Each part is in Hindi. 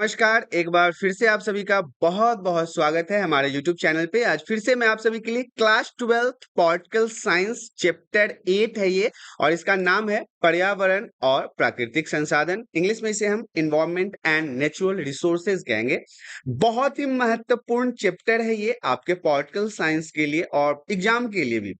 नमस्कार, एक बार फिर से आप सभी का बहुत-बहुत स्वागत है हमारे यूट्यूब चैनल पे। आज फिर से मैं आप सभी के लिए class 12th political science chapter 8 है ये और इसका नाम है पर्यावरण और प्राकृतिक संसाधन। इंग्लिश में इसे हम एनवायरनमेंट एंड नेचुरल रिसोर्सेज कहेंगे। बहुत ही महत्वपूर्ण चैप्टर है ये आपके पॉलिटिकल साइंस के लिए और एग्जाम के लिए भी।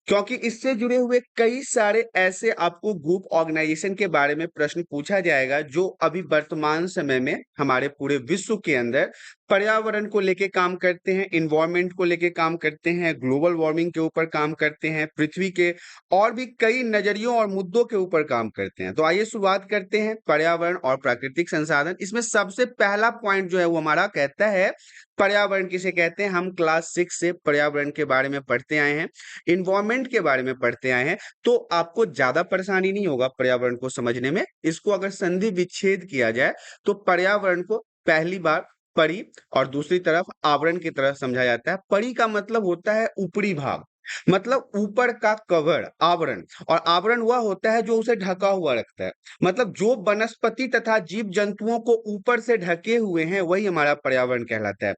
क्योंकि इससे जुड़े हुए कई सारे ऐसे आपको ग्रुप ऑर्गेनाइजेशन के बारे में प्रश्न पूछा जाएगा जो अभी वर्तमान समय में हमारे पूरे विश्व के अंदर पर्यावरण को लेके काम करते हैं, इन्वायरमेंट को लेके काम करते हैं, ग्लोबल वार्मिंग के ऊपर काम करते हैं, पृथ्वी के और भी कई नजरियों और मुद्दों के ऊपर काम करते हैं। तो आइए शुरुआत करते हैं पर्यावरण और प्राकृतिक संसाधन। इसमें सबसे पहला पॉइंट जो है वो हमारा कहता है पर्यावरण किसे कहते हैं। हम क्लास 6 से पर्यावरण के बारे में पढ़ते आए हैं, इन्वायरमेंट के बारे में पढ़ते आए हैं, तो आपको ज्यादा परेशानी नहीं होगा पर्यावरण को समझने में। इसको अगर संधि विच्छेद किया जाए तो पर्यावरण को पहली बार परि और दूसरी तरफ आवरण की तरह समझा जाता है। परि का मतलब होता है ऊपरी भाग, मतलब ऊपर का कवर, आवरण। और आवरण वह होता है जो उसे ढका हुआ रखता है, मतलब जो वनस्पति तथा जीव जंतुओं को ऊपर से ढके हुए हैं वही हमारा पर्यावरण कहलाता है।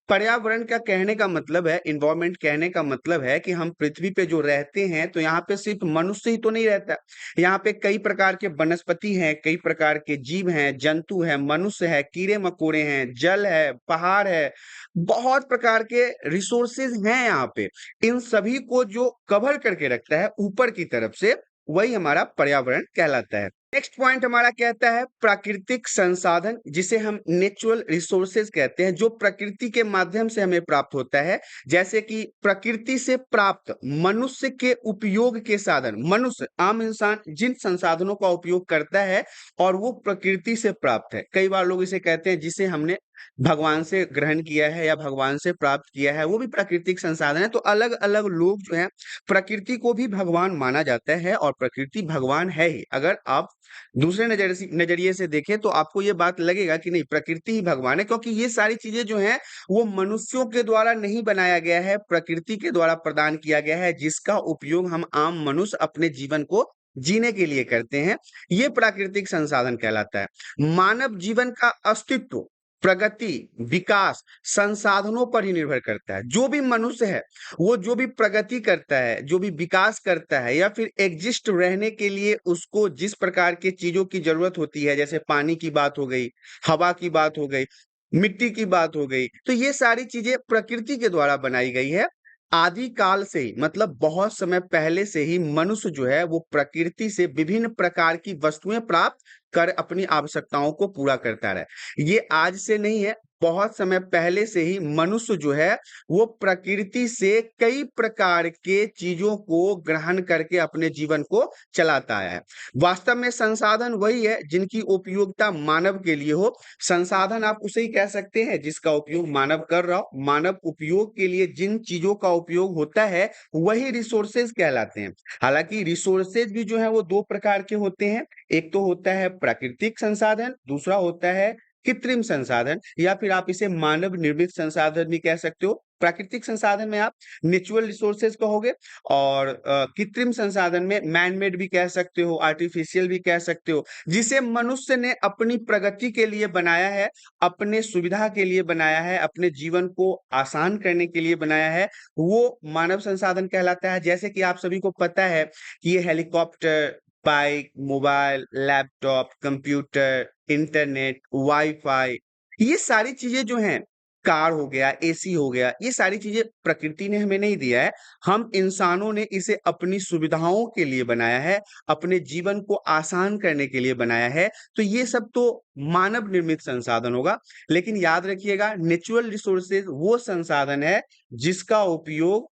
पर्यावरण का कहने का मतलब है, इन्वायरमेंट कहने का मतलब है कि हम पृथ्वी पे जो रहते हैं तो यहाँ पे सिर्फ मनुष्य ही तो नहीं रहता। यहाँ पे कई प्रकार के वनस्पति हैं, कई प्रकार के जीव हैं, जंतु हैं, मनुष्य है, कीड़े मकोड़े हैं, जल है, पहाड़ है, बहुत प्रकार के रिसोर्सेज हैं यहाँ पे। इन सभी को जो कवर करके रखता है ऊपर की तरफ से, वही हमारा पर्यावरण कहलाता है। नेक्स्ट पॉइंट हमारा कहता है प्राकृतिक संसाधन, जिसे हम नेचुरल रिसोर्सेज कहते हैं, जो प्रकृति के माध्यम से हमें प्राप्त होता है। जैसे कि प्रकृति से प्राप्त मनुष्य के उपयोग के साधन, मनुष्य आम इंसान जिन संसाधनों का उपयोग करता है और वो प्रकृति से प्राप्त है। कई बार लोग इसे कहते हैं जिसे हमने भगवान से ग्रहण किया है या भगवान से प्राप्त किया है, वो भी प्राकृतिक संसाधन है। तो अलग अलग लोग जो है, प्रकृति को भी भगवान माना जाता है और प्रकृति भगवान है ही। अगर आप दूसरे नजरिए से देखें तो आपको ये बात लगेगा कि नहीं, प्रकृति ही भगवान है, क्योंकि ये सारी चीजें जो हैं वो मनुष्यों के द्वारा नहीं बनाया गया है, प्रकृति के द्वारा प्रदान किया गया है, जिसका उपयोग हम आम मनुष्य अपने जीवन को जीने के लिए करते हैं। ये प्राकृतिक संसाधन कहलाता है। मानव जीवन का अस्तित्व, प्रगति, विकास संसाधनों पर ही निर्भर करता है। जो भी मनुष्य है वो जो भी प्रगति करता है, जो भी विकास करता है, या फिर एग्जिस्ट रहने के लिए उसको जिस प्रकार की चीजों की जरूरत होती है, जैसे पानी की बात हो गई, हवा की बात हो गई, मिट्टी की बात हो गई, तो ये सारी चीजें प्रकृति के द्वारा बनाई गई है। आदि काल से ही, मतलब बहुत समय पहले से ही मनुष्य जो है वो प्रकृति से विभिन्न प्रकार की वस्तुएं प्राप्त कर अपनी आवश्यकताओं को पूरा करता रहा। ये आज से नहीं है, बहुत समय पहले से ही मनुष्य जो है वो प्रकृति से कई प्रकार के चीजों को ग्रहण करके अपने जीवन को चलाता आया है। वास्तव में संसाधन वही है जिनकी उपयोगिता मानव के लिए हो। संसाधन आप उसे ही कह सकते हैं जिसका उपयोग मानव कर रहा हो। मानव उपयोग के लिए जिन चीजों का उपयोग होता है वही रिसोर्सेज कहलाते हैं। हालांकि रिसोर्सेज भी जो है वो दो प्रकार के होते हैं। एक तो होता है प्राकृतिक संसाधन, दूसरा होता है कृत्रिम संसाधन, या फिर आप इसे मानव निर्मित संसाधन भी कह सकते हो। प्राकृतिक संसाधन में आप नेचुरल रिसोर्सेज कहोगे और कृत्रिम संसाधन में मैन मेड भी कह सकते हो, आर्टिफिशियल भी कह सकते हो, जिसे मनुष्य ने अपनी प्रगति के लिए बनाया है, अपने सुविधा के लिए बनाया है, अपने जीवन को आसान करने के लिए बनाया है, वो मानव संसाधन कहलाता है। जैसे कि आप सभी को पता है कि ये helicopter, bike, mobile, laptop, computer, internet, wifi, ये सारी चीजें जो हैं, कार हो गया, एसी हो गया, ये सारी चीजें प्रकृति ने हमें नहीं दिया है। हम इंसानों ने इसे अपनी सुविधाओं के लिए बनाया है, अपने जीवन को आसान करने के लिए बनाया है। तो ये सब तो मानव निर्मित संसाधन होगा। लेकिन याद रखिएगा, नेचुरल रिसोर्सेज वो संसाधन है जिसका उपयोग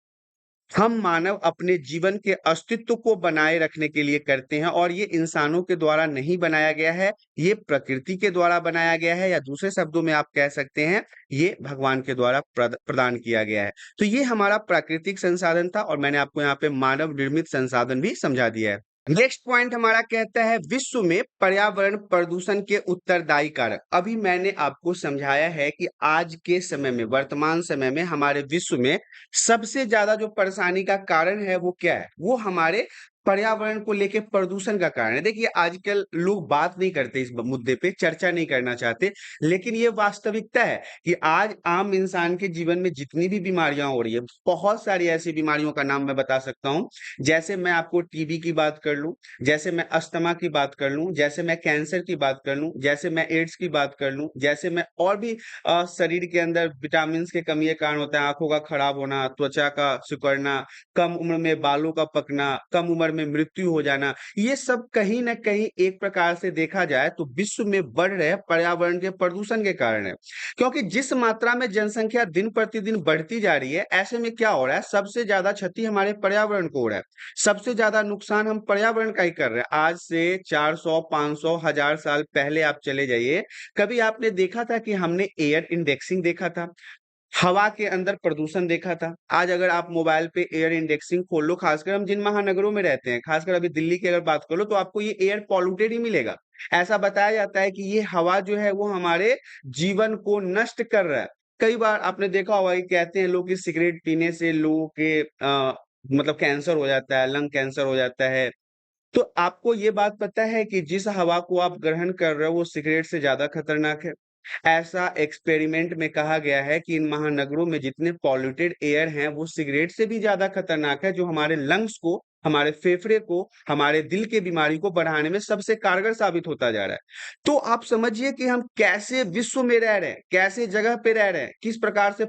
हम मानव अपने जीवन के अस्तित्व को बनाए रखने के लिए करते हैं, और ये इंसानों के द्वारा नहीं बनाया गया है, ये प्रकृति के द्वारा बनाया गया है, या दूसरे शब्दों में आप कह सकते हैं ये भगवान के द्वारा प्रदान किया गया है। तो ये हमारा प्राकृतिक संसाधन था और मैंने आपको यहाँ पे मानव निर्मित संसाधन भी समझा दिया है। नेक्स्ट पॉइंट हमारा कहता है विश्व में पर्यावरण प्रदूषण के उत्तरदायी कारक। अभी मैंने आपको समझाया है कि आज के समय में, वर्तमान समय में हमारे विश्व में सबसे ज्यादा जो परेशानी का कारण है वो क्या है, वो हमारे पर्यावरण को लेके प्रदूषण का कारण है। देखिए, आजकल लोग बात नहीं करते इस मुद्दे पे, चर्चा नहीं करना चाहते, लेकिन ये वास्तविकता है कि आज आम इंसान के जीवन में जितनी भी बीमारियां हो रही है, बहुत सारी ऐसी बीमारियों का नाम मैं बता सकता हूँ। जैसे मैं आपको टीबी की बात कर लूं, जैसे मैं अस्थमा की बात कर लूं, जैसे मैं कैंसर की बात कर लूं, जैसे मैं एड्स की बात कर लूं, जैसे मैं और भी शरीर के अंदर विटामिन के कमी के कारण होता है आंखों का खराब होना, त्वचा का सिकुड़ना, कम उम्र में बालों का पकना, कम उम्र में मृत्यु हो जाना, ये सब कहीं न कहीं एक प्रकार से देखा जाए तो विश्व में बढ़ रहे पर्यावरण के प्रदूषण के कारण है। क्योंकि जिस मात्रा में जनसंख्या दिन प्रतिदिन बढ़ती जा रही है, ऐसे में क्या हो रहा है, सबसे ज्यादा क्षति हमारे पर्यावरण को हो रहा है। सबसे ज्यादा नुकसान हम पर्यावरण का ही कर रहे हैं। आज से 400, 500, 1000 साल पहले आप चले जाइए, कभी आपने देखा था कि हमने एयर इंडेक्सिंग देखा था? हवा के अंदर प्रदूषण देखा था। आज अगर आप मोबाइल पे एयर इंडेक्सिंग खोल लो, खासकर हम जिन महानगरों में रहते हैं, खासकर अभी दिल्ली की अगर बात कर लो, तो आपको ये एयर पॉल्यूटेड ही मिलेगा। ऐसा बताया जाता है कि ये हवा जो है वो हमारे जीवन को नष्ट कर रहा है। कई बार आपने देखा होगा कि कहते हैं लोग कि सिगरेट पीने से लोगों के मतलब कैंसर हो जाता है, लंग कैंसर हो जाता है। तो आपको ये बात पता है कि जिस हवा को आप ग्रहण कर रहे हो वो सिगरेट से ज्यादा खतरनाक है। ऐसा एक्सपेरिमेंट में कहा गया है कि इन महानगरों में जितने पॉल्यूटेड एयर हैं वो सिगरेट से भी ज्यादा खतरनाक है, जो हमारे लंग्स को, हमारे फेफड़े को, हमारे दिल के बीमारी को बढ़ाने में सबसे कारगर साबित होता जा रहा है। तो आप समझिए कि हम कैसे विश्व में रह रहे हैं, कैसे जगह पे रह रहे हैं, किस प्रकार से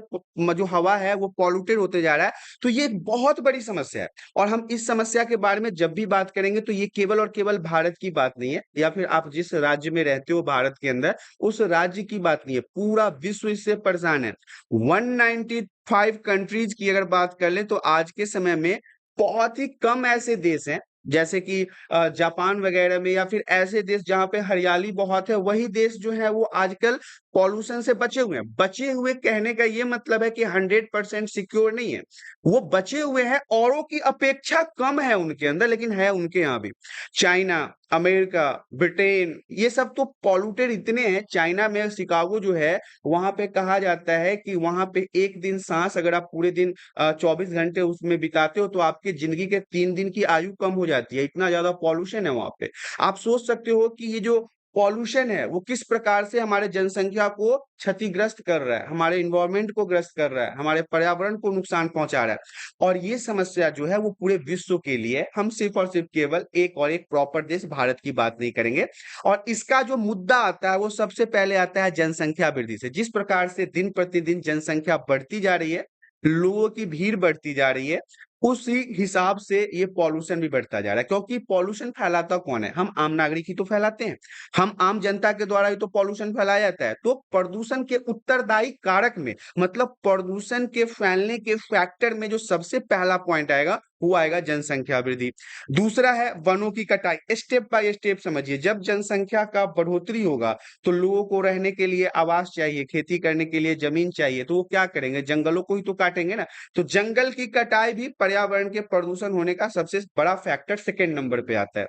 जो हवा है वो पॉल्यूटेड होते जा रहा है। तो ये एक बहुत बड़ी समस्या है। और हम इस समस्या के बारे में जब भी बात करेंगे तो ये केवल और केवल भारत की बात नहीं है, या फिर आप जिस राज्य में रहते हो भारत के अंदर, उस राज्य की बात नहीं है, पूरा विश्व इससे परेशान है। 195 कंट्रीज की अगर बात कर लें तो आज के समय में बहुत ही कम ऐसे देश हैं, जैसे कि जापान वगैरह में, या फिर ऐसे देश जहां पे हरियाली बहुत है, वही देश जो है वो आजकल पॉल्यूशन से बचे हुए हैं। बचे हुए कहने का ये मतलब है कि 100% सिक्योर नहीं है, वो बचे हुए हैं, औरों की अपेक्षा कम है उनके अंदर, लेकिन है उनके यहाँ भी। चाइना, अमेरिका, ब्रिटेन, ये सब तो पॉल्यूटेड इतने हैं। चाइना में शिकागो जो है, वहां पे कहा जाता है कि वहां पे एक दिन सांस अगर आप पूरे दिन 24 घंटे उसमें बिताते हो तो आपकी जिंदगी के 3 दिन की आयु कम हो जाती है, इतना ज्यादा पॉल्यूशन है वहां पे। आप सोच सकते हो कि ये जो पॉल्यूशन है वो किस प्रकार से हमारे जनसंख्या को क्षतिग्रस्त कर रहा है, हमारे इन्वायरमेंट को ग्रस्त कर रहा है, हमारे पर्यावरण को नुकसान पहुंचा रहा है। और ये समस्या जो है वो पूरे विश्व के लिए है। हम सिर्फ और सिर्फ केवल एक और एक प्रॉपर देश भारत की बात नहीं करेंगे। और इसका जो मुद्दा आता है वो सबसे पहले आता है जनसंख्या वृद्धि से। जिस प्रकार से दिन प्रतिदिन जनसंख्या बढ़ती जा रही है, लोगों की भीड़ बढ़ती जा रही है, उसी हिसाब से ये पॉल्यूशन भी बढ़ता जा रहा है। क्योंकि पॉल्यूशन फैलाता कौन है? हम आम नागरिक ही तो फैलाते हैं। हम आम जनता के द्वारा ही तो पॉल्यूशन फैलाया जाता है। तो प्रदूषण के उत्तरदायी कारक में, मतलब प्रदूषण के फैलने के फैक्टर में जो सबसे पहला पॉइंट आएगा वो आएगा जनसंख्या वृद्धि। दूसरा है वनों की कटाई। स्टेप बाय स्टेप समझिए, जब जनसंख्या का बढ़ोतरी होगा तो लोगों को रहने के लिए आवास चाहिए, खेती करने के लिए जमीन चाहिए, तो वो क्या करेंगे? जंगलों को ही तो काटेंगे ना। तो जंगल की कटाई भी पर्यावरण के प्रदूषण होने का सबसे बड़ा फैक्टर सेकेंड नंबर पे आता है।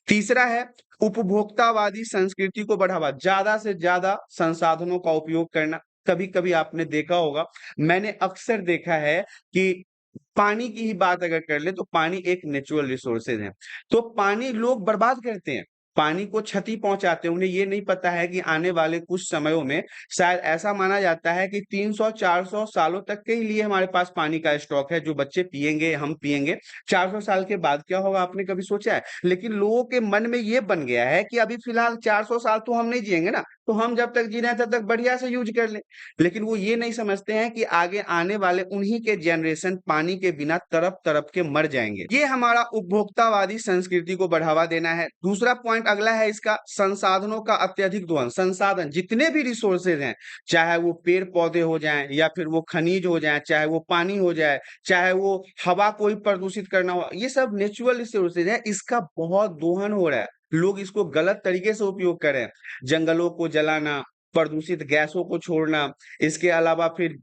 तीसरा है उपभोक्तावादी संस्कृति को बढ़ावा, ज्यादा से ज्यादा संसाधनों का उपयोग करना। कभी कभी आपने देखा होगा, मैंने अक्सर देखा है कि पानी की ही बात अगर कर ले तो पानी एक नेचुरल रिसोर्सेज है, तो पानी लोग बर्बाद करते हैं, पानी को क्षति पहुंचाते हैं। उन्हें ये नहीं पता है कि आने वाले कुछ समयों में शायद ऐसा माना जाता है कि 300-400 सालों तक के ही लिए हमारे पास पानी का स्टॉक है, जो बच्चे पिएंगे, हम पिएंगे। 400 साल के बाद क्या होगा, आपने कभी सोचा है? लेकिन लोगों के मन में ये बन गया है कि अभी फिलहाल 400 साल तो हम नहीं जिएंगे ना, तो हम जब तक जी रहे हैं तब तक बढ़िया से यूज कर लें। लेकिन वो ये नहीं समझते हैं कि आगे आने वाले उन्हीं के जनरेशन पानी के बिना तड़प तड़प के मर जाएंगे। ये हमारा उपभोक्तावादी संस्कृति को बढ़ावा देना है। दूसरा पॉइंट अगला है इसका, संसाधनों का अत्यधिक दोहन। संसाधन जितने भी रिसोर्सेज हैं, चाहे वो पेड़ पौधे हो जाएं, या फिर वो खनिज हो जाएं, चाहे वो पानी हो जाए, चाहे वो हवा को ही प्रदूषित करना हो, ये सब नेचुरल रिसोर्सेज है, इसका बहुत दोहन हो रहा है। लोग इसको गलत तरीके से उपयोग कर रहे हैं। जंगलों को जलाना, प्रदूषित गैसों को छोड़ना, इसके अलावा फिर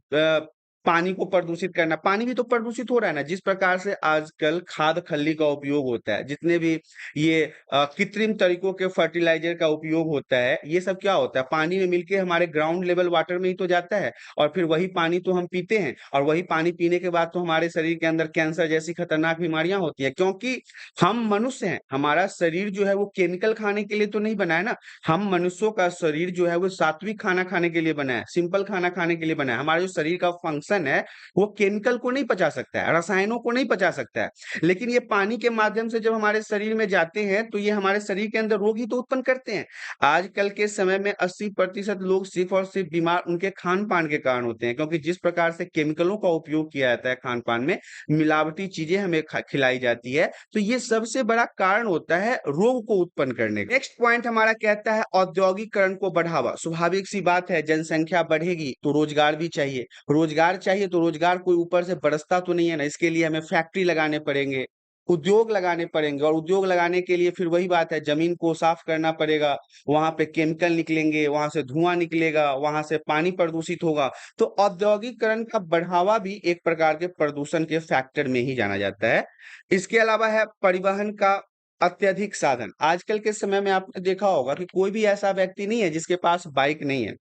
पानी को प्रदूषित करना, पानी भी तो प्रदूषित हो रहा है ना। जिस प्रकार से आजकल खाद खल्ली का उपयोग होता है, जितने भी ये कृत्रिम तरीकों के फर्टिलाइजर का उपयोग होता है, ये सब क्या होता है, पानी में मिलके हमारे ग्राउंड लेवल वाटर में ही तो जाता है, और फिर वही पानी तो हम पीते हैं, और वही पानी पीने के बाद तो हमारे शरीर के अंदर कैंसर जैसी खतरनाक बीमारियां होती है, क्योंकि हम मनुष्य हैं। हमारा शरीर जो है वो केमिकल खाने के लिए तो नहीं बना है ना। हम मनुष्यों का शरीर जो है वो सात्विक खाना खाने के लिए बना है, सिंपल खाना खाने के लिए बना है। हमारा जो शरीर का फंक्शन है वो केमिकल को नहीं पचा सकता है, रसायनों को नहीं पचा सकता है। लेकिन ये पानी के माध्यम से जब हमारे शरीर में जाते हैं तो ये हमारे शरीर के अंदर रोग ही तो उत्पन्न करते हैं। आजकल के समय में 80% लोग सिर्फ और सिर्फ बीमार उनके खान पान के कारण होते हैं, क्योंकि जिस प्रकार से केमिकलों का उपयोग किया जाता है खान पान में, मिलावटी चीजें हमें खिलाई जाती है, तो ये सबसे बड़ा कारण होता है रोग को उत्पन्न करने का। नेक्स्ट पॉइंट हमारा कहता है औद्योगिकरण को बढ़ावा। स्वाभाविक सी बात है, जनसंख्या बढ़ेगी तो रोजगार भी चाहिए, रोजगार चाहिए तो रोजगार कोई ऊपर से बरसता तो नहीं है ना। इसके लिए हमें फैक्ट्री लगाने पड़ेंगे, उद्योग लगाने पड़ेंगे, और उद्योग लगाने के लिए फिर वही बात है, जमीन को साफ करना पड़ेगा, वहां पे केमिकल निकलेंगे, वहां से धुआं निकलेगा, वहां से पानी प्रदूषित होगा। तो औद्योगिकरण का बढ़ावा भी एक प्रकार के प्रदूषण के फैक्टर में ही जाना जाता है। इसके अलावा है परिवहन का अत्यधिक साधन। आजकल के समय में आपने देखा होगा कि कोई भी ऐसा व्यक्ति नहीं है जिसके पास बाइक नहीं है।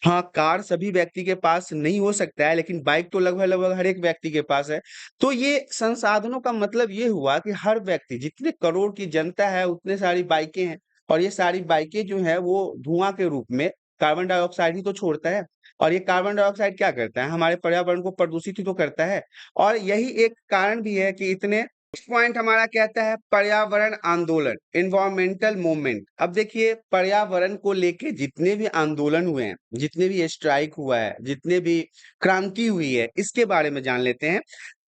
हाँ, कार सभी व्यक्ति के पास नहीं हो सकता है, लेकिन बाइक तो लगभग लगभग हर एक व्यक्ति के पास है। तो ये संसाधनों का मतलब ये हुआ कि हर व्यक्ति, जितने करोड़ की जनता है उतने सारी बाइकें हैं, और ये सारी बाइकें जो है वो धुआं के रूप में कार्बन डाइऑक्साइड ही तो छोड़ता है। और ये कार्बन डाइऑक्साइड क्या करता है, हमारे पर्यावरण को प्रदूषित ही तो करता है। और यही एक कारण भी है कि इतने। नेक्स्ट पॉइंट हमारा कहता है पर्यावरण आंदोलन, इन्वायरमेंटल मूवमेंट। अब देखिए, पर्यावरण को लेके जितने भी आंदोलन हुए हैं, जितने भी स्ट्राइक हुआ है, जितने भी क्रांति हुई है, इसके बारे में जान लेते हैं।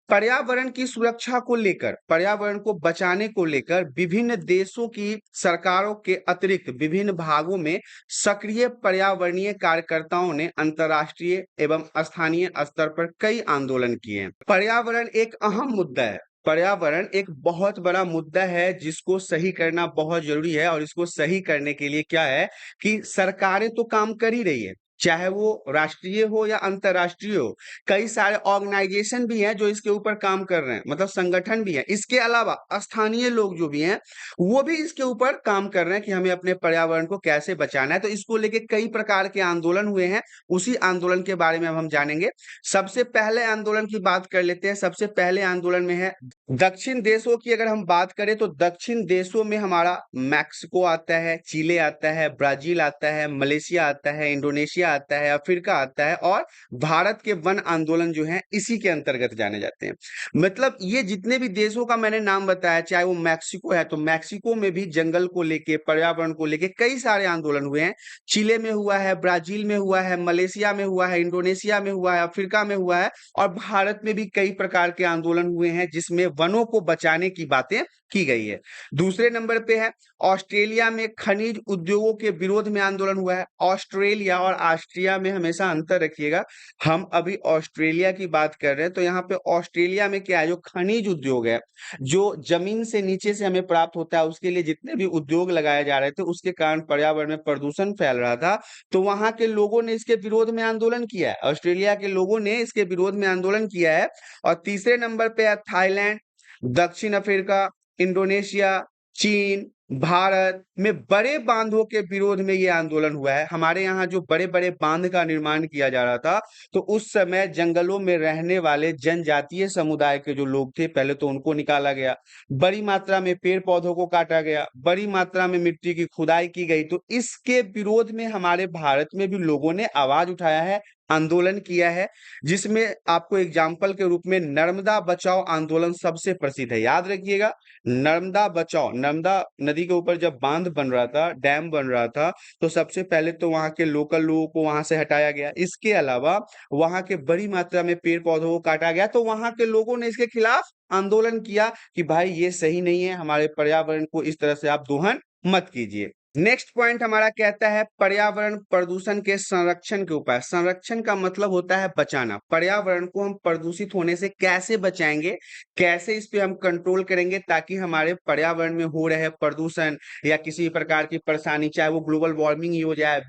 पर्यावरण की सुरक्षा को लेकर, पर्यावरण को बचाने को लेकर विभिन्न देशों की सरकारों के अतिरिक्त विभिन्न भागों में सक्रिय पर्यावरणीय कार्यकर्ताओं ने अंतर्राष्ट्रीय एवं स्थानीय स्तर पर कई आंदोलन किए हैं। पर्यावरण एक अहम मुद्दा है, पर्यावरण एक बहुत बड़ा मुद्दा है जिसको सही करना बहुत जरूरी है। और इसको सही करने के लिए क्या है कि सरकारें तो काम कर ही रही है, चाहे वो राष्ट्रीय हो या अंतर्राष्ट्रीय हो। कई सारे ऑर्गेनाइजेशन भी हैं जो इसके ऊपर काम कर रहे हैं, मतलब संगठन भी हैं। इसके अलावा स्थानीय लोग जो भी हैं वो भी इसके ऊपर काम कर रहे हैं कि हमें अपने पर्यावरण को कैसे बचाना है। तो इसको लेके कई प्रकार के आंदोलन हुए हैं, उसी आंदोलन के बारे में अब हम जानेंगे। सबसे पहले आंदोलन की बात कर लेते हैं। सबसे पहले आंदोलन में है दक्षिण देशों की। अगर हम बात करें तो दक्षिण देशों में हमारा मैक्सिको आता है, चिले आता है, ब्राजील आता है, मलेशिया आता है, इंडोनेशिया आता है, अफ्रीका आता है, और भारत के वन आंदोलन जो है इसी के अंतर्गत जाने जाते हैं। मतलब ये जितने भी देशों का मैंने नाम बताया, चाहे वो मैक्सिको है तो मैक्सिको में भी जंगल को लेके, पर्यावरण को लेके कई सारे आंदोलन हुए हैं। चिले में हुआ है, ब्राजील में हुआ है, मलेशिया में हुआ है, इंडोनेशिया में हुआ है, अफ्रीका में हुआ है, और भारत में भी कई प्रकार के आंदोलन हुए हैं जिसमें वनों को बचाने की बातें की गई है। दूसरे नंबर पे है ऑस्ट्रेलिया में खनिज उद्योगों के विरोध में आंदोलन हुआ है। ऑस्ट्रेलिया और ऑस्ट्रिया में हमेशा अंतर रखिएगा। हम अभी ऑस्ट्रेलिया की बात कर रहे हैं, तो यहाँ पे ऑस्ट्रेलिया में क्या है, जो खनिज उद्योग है, जो जमीन से नीचे से हमें प्राप्त होता है, उसके लिए जितने भी उद्योग लगाए जा रहे थे, उसके कारण पर्यावरण में प्रदूषण फैल रहा था। तो वहां के लोगों ने इसके विरोध में आंदोलन किया है, ऑस्ट्रेलिया के लोगों ने इसके विरोध में आंदोलन किया है। और तीसरे नंबर पे है थाईलैंड, दक्षिण अफ्रीका, इंडोनेशिया, चीन, भारत में बड़े बांधों के विरोध में ये आंदोलन हुआ है। हमारे यहाँ जो बड़े बड़े बांध का निर्माण किया जा रहा था, तो उस समय जंगलों में रहने वाले जनजातीय समुदाय के जो लोग थे, पहले तो उनको निकाला गया, बड़ी मात्रा में पेड़ पौधों को काटा गया, बड़ी मात्रा में मिट्टी की खुदाई की गई। तो इसके विरोध में हमारे भारत में भी लोगों ने आवाज उठाया है, आंदोलन किया है, जिसमें आपको एग्जाम्पल के रूप में नर्मदा बचाओ आंदोलन सबसे प्रसिद्ध है। याद रखिएगा, नर्मदा बचाओ, नर्मदा नदी के ऊपर जब बांध बन रहा था, डैम बन रहा था, तो सबसे पहले तो वहां के लोकल लोगों को वहां से हटाया गया। इसके अलावा वहां के बड़ी मात्रा में पेड़ पौधों को काटा गया। तो वहां के लोगों ने इसके खिलाफ आंदोलन किया कि भाई ये सही नहीं है, हमारे पर्यावरण को इस तरह से आप दोहन मत कीजिए। नेक्स्ट पॉइंट हमारा कहता है पर्यावरण प्रदूषण के संरक्षण के उपाय। संरक्षण का मतलब होता है बचाना। पर्यावरण को हम प्रदूषित होने से कैसे बचाएंगे, कैसे इस पे हम कंट्रोल करेंगे ताकि हमारे पर्यावरण में हो रहे प्रदूषण या किसी प्रकार की परेशानी, चाहे वो ग्लोबल वार्मिंग ही हो जाए,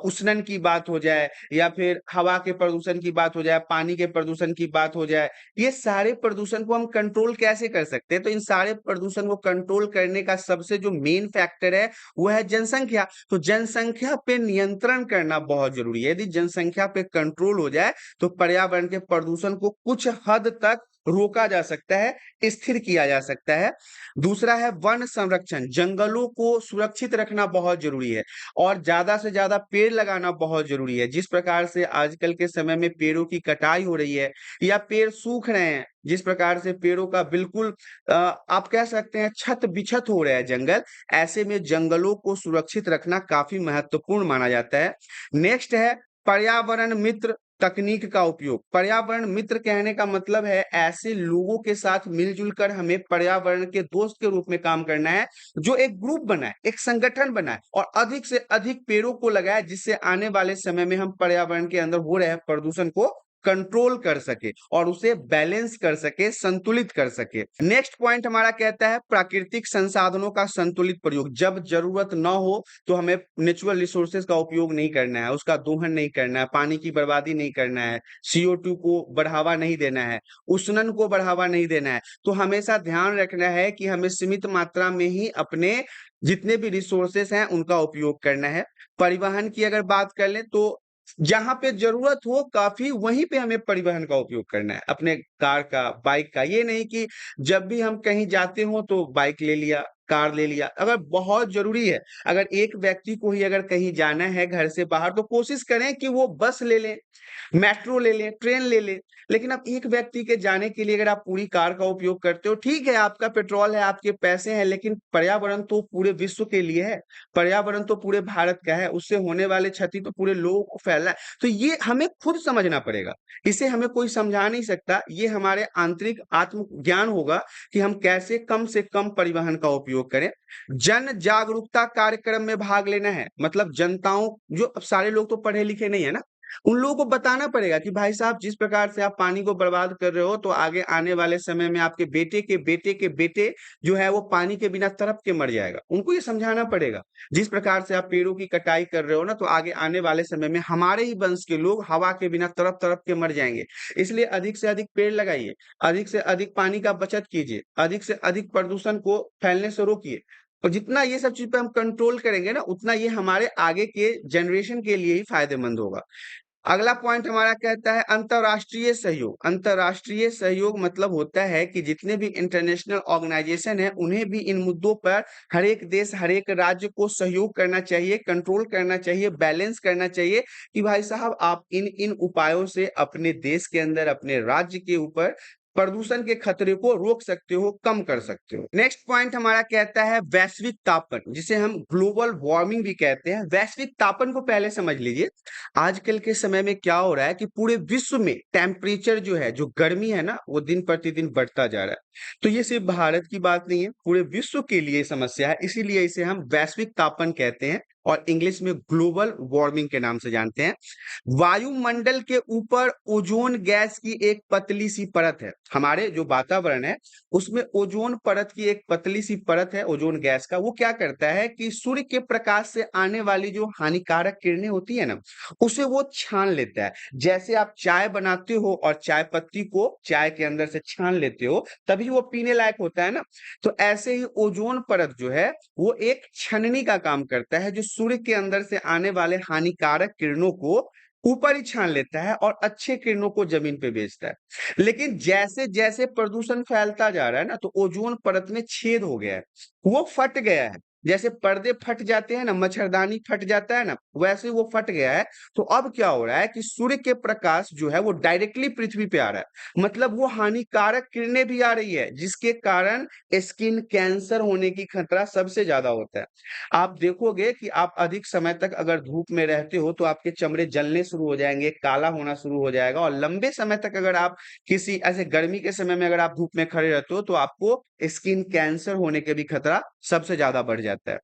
उष्णन की बात हो जाए, या फिर हवा के प्रदूषण की बात हो जाए, पानी के प्रदूषण की बात हो जाए, ये सारे प्रदूषण को हम कंट्रोल कैसे कर सकते हैं। तो इन सारे प्रदूषण को कंट्रोल करने का सबसे जो मेन फैक्टर है वो है जनसंख्या। तो जनसंख्या पे नियंत्रण करना बहुत जरूरी है। यदि जनसंख्या पे कंट्रोल हो जाए तो पर्यावरण के प्रदूषण को कुछ हद तक रोका जा सकता है, स्थिर किया जा सकता है। दूसरा है वन संरक्षण। जंगलों को सुरक्षित रखना बहुत जरूरी है और ज्यादा से ज्यादा पेड़ लगाना बहुत जरूरी है। जिस प्रकार से आजकल के समय में पेड़ों की कटाई हो रही है या पेड़ सूख रहे हैं, जिस प्रकार से पेड़ों का बिल्कुल आप कह सकते हैं छत बिछत हो रहा है जंगल, ऐसे में जंगलों को सुरक्षित रखना काफी महत्वपूर्ण माना जाता है। नेक्स्ट है पर्यावरण मित्र तकनीक का उपयोग। पर्यावरण मित्र कहने का मतलब है ऐसे लोगों के साथ मिलजुल कर हमें पर्यावरण के दोस्त के रूप में काम करना है, जो एक ग्रुप बनाए, एक संगठन बनाए और अधिक से अधिक पेड़ों को लगाए, जिससे आने वाले समय में हम पर्यावरण के अंदर हो रहे प्रदूषण को कंट्रोल कर सके और उसे बैलेंस कर सके, संतुलित कर सके। नेक्स्ट पॉइंट हमारा कहता है प्राकृतिक संसाधनों का संतुलित प्रयोग। जब जरूरत ना हो तो हमें नेचुरल रिसोर्सेज का उपयोग नहीं करना है, उसका दोहन नहीं करना है, पानी की बर्बादी नहीं करना है, CO2 को बढ़ावा नहीं देना है, उष्णन को बढ़ावा नहीं देना है। तो हमेशा ध्यान रखना है कि हमें सीमित मात्रा में ही अपने जितने भी रिसोर्सेस हैं उनका उपयोग करना है। परिवहन की अगर बात कर लें तो जहां पे जरूरत हो काफी वहीं पे हमें परिवहन का उपयोग करना है, अपने कार का, बाइक का। ये नहीं कि जब भी हम कहीं जाते हो तो बाइक ले लिया, कार ले लिया। अगर बहुत जरूरी है, अगर एक व्यक्ति को ही अगर कहीं जाना है घर से बाहर, तो कोशिश करें कि वो बस ले लें, मेट्रो ले लें, ट्रेन ले लें। लेकिन अब एक व्यक्ति के जाने के लिए अगर आप पूरी कार का उपयोग करते हो, ठीक है आपका पेट्रोल है, आपके पैसे हैं, लेकिन पर्यावरण तो पूरे विश्व के लिए है, पर्यावरण तो पूरे भारत का है, उससे होने वाले क्षति तो पूरे लोगों को फैलना है। तो ये हमें खुद समझना पड़ेगा, इसे हमें कोई समझा नहीं सकता। ये हमारे आंतरिक आत्मज्ञान होगा कि हम कैसे कम से कम परिवहन का उपयोग करें। जन जागरूकता कार्यक्रम में भाग लेना है, मतलब जनताओं, जो अब सारे लोग तो पढ़े लिखे नहीं है ना, उन लोगों को बताना पड़ेगा कि भाई साहब जिस प्रकार से आप पानी को बर्बाद कर रहे हो तो आगे आने वाले समय में आपके बेटे के बेटे के बेटे जो है वो पानी के बिना तड़प के मर जाएगा। उनको ये समझाना पड़ेगा जिस प्रकार से आप पेड़ों की कटाई कर रहे हो ना, तो आगे आने वाले समय में हमारे ही वंश के लोग हवा के बिना तड़प तड़प के मर जाएंगे। इसलिए अधिक से अधिक पेड़ लगाइए, अधिक से अधिक पानी का बचत कीजिए, अधिक से अधिक प्रदूषण को फैलने से रोकिए। और जितना ये सब चीज पे हम कंट्रोल करेंगे ना, उतना ये हमारे आगे के जनरेशन के लिए ही फायदेमंद होगा। अगला पॉइंट हमारा कहता है अंतरराष्ट्रीय सहयोग। अंतरराष्ट्रीय सहयोग मतलब होता है कि जितने भी इंटरनेशनल ऑर्गेनाइजेशन है उन्हें भी इन मुद्दों पर हर एक देश, हर एक राज्य को सहयोग करना चाहिए, कंट्रोल करना चाहिए, बैलेंस करना चाहिए कि भाई साहब आप इन इन उपायों से अपने देश के अंदर, अपने राज्य के ऊपर प्रदूषण के खतरे को रोक सकते हो, कम कर सकते हो। नेक्स्ट पॉइंट हमारा कहता है वैश्विक तापन, जिसे हम ग्लोबल वार्मिंग भी कहते हैं। वैश्विक तापन को पहले समझ लीजिए। आजकल के समय में क्या हो रहा है कि पूरे विश्व में टेम्परेचर जो है, जो गर्मी है ना, वो दिन प्रतिदिन बढ़ता जा रहा है। तो ये सिर्फ भारत की बात नहीं है, पूरे विश्व के लिए समस्या है। इसीलिए इसे हम वैश्विक तापन कहते हैं और इंग्लिश में ग्लोबल वार्मिंग के नाम से जानते हैं। वायुमंडल के ऊपर ओजोन गैस की एक पतली सी परत है। हमारे जो वातावरण है उसमें ओजोन परत की एक पतली सी परत है ओजोन गैस का। वो क्या करता है कि सूर्य के प्रकाश से आने वाली जो हानिकारक किरणें होती है ना, उसे वो छान लेता है। जैसे आप चाय बनाते हो और चाय पत्ती को चाय के अंदर से छान लेते हो, तभी वो पीने लायक होता है ना। तो ऐसे ही ओजोन परत जो है वो एक छननी का काम करता है, जो सूर्य के अंदर से आने वाले हानिकारक किरणों को ऊपर ही छान लेता है और अच्छे किरणों को जमीन पे भेजता है। लेकिन जैसे जैसे प्रदूषण फैलता जा रहा है ना, तो ओजोन परत में छेद हो गया है, वो फट गया है। जैसे पर्दे फट जाते हैं ना, मच्छरदानी फट जाता है ना, वैसे वो फट गया है। तो अब क्या हो रहा है कि सूर्य के प्रकाश जो है वो डायरेक्टली पृथ्वी पे आ रहा है, मतलब वो हानिकारक किरणें भी आ रही है, जिसके कारण स्किन कैंसर होने की खतरा सबसे ज्यादा होता है। आप देखोगे कि आप अधिक समय तक अगर धूप में रहते हो तो आपके चमड़े जलने शुरू हो जाएंगे, काला होना शुरू हो जाएगा। और लंबे समय तक अगर आप किसी ऐसे गर्मी के समय में अगर आप धूप में खड़े रहते हो तो आपको स्किन कैंसर होने के भी खतरा सबसे ज्यादा बढ़ जाता है। जाता है।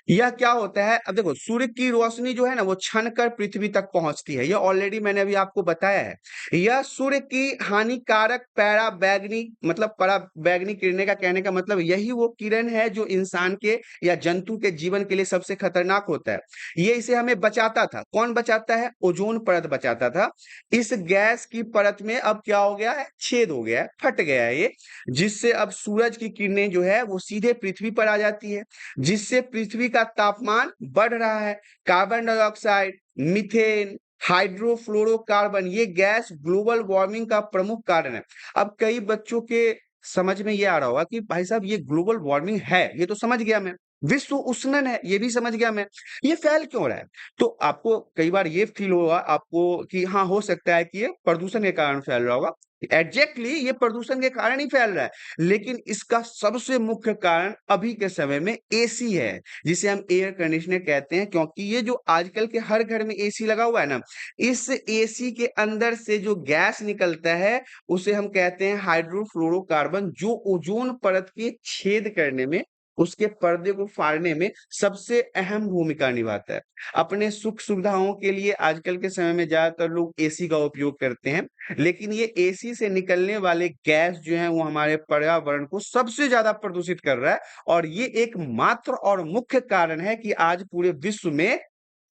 यह क्या होता है, अब देखो सूर्य की रोशनी जो है ना वो छन कर पृथ्वी तक पहुंचती है, यह ऑलरेडी मैंने अभी आपको बताया है। यह सूर्य की हानिकारक पराबैंगनी मतलब पराबैंगनी किरणें का कहने का मतलब यही वो किरण है जो इंसान के या जंतु के जीवन के लिए सबसे खतरनाक होता है। ये इसे हमें बचाता था, कौन बचाता है, ओजोन परत बचाता था। इस गैस की परत में अब क्या हो गया है, छेद हो गया है, फट गया है ये, जिससे अब सूरज की किरणें जो है वो सीधे पृथ्वी पर आ जाती है, जिससे पृथ्वी का तापमान बढ़ रहा है। कार्बन डाइऑक्साइड, मीथेन, हाइड्रोफ्लोरोकार्बन ये गैस ग्लोबल वार्मिंग का प्रमुख कारण है। अब कई बच्चों के समझ में ये आ रहा होगा कि भाई साहब ये ग्लोबल वार्मिंग है, ये तो समझ गया मैं, विश्व उष्णन है ये भी समझ गया मैं, ये फैल क्यों रहा है? तो आपको कई बार ये फील होगा आपको कि हाँ हो सकता है कि ये प्रदूषण के कारण फैल रहा होगा। एग्जैक्टली ये प्रदूषण के कारण ही फैल रहा है, लेकिन इसका सबसे मुख्य कारण अभी के समय में एसी है, जिसे हम एयर कंडीशनर कहते हैं, क्योंकि ये जो आजकल के हर घर में एसी लगा हुआ है ना, इस एसी के अंदर से जो गैस निकलता है उसे हम कहते हैं हाइड्रोफ्लोरोकार्बन, जो ओजोन परत के छेद करने में, उसके पर्दे को फाड़ने में सबसे अहम भूमिका निभाता है। अपने सुख सुविधाओं के लिए आजकल के समय में ज्यादातर लोग एसी का उपयोग करते हैं, लेकिन ये एसी से निकलने वाले गैस जो है वो हमारे पर्यावरण को सबसे ज्यादा प्रदूषित कर रहा है, और ये एकमात्र और मुख्य कारण है कि आज पूरे विश्व में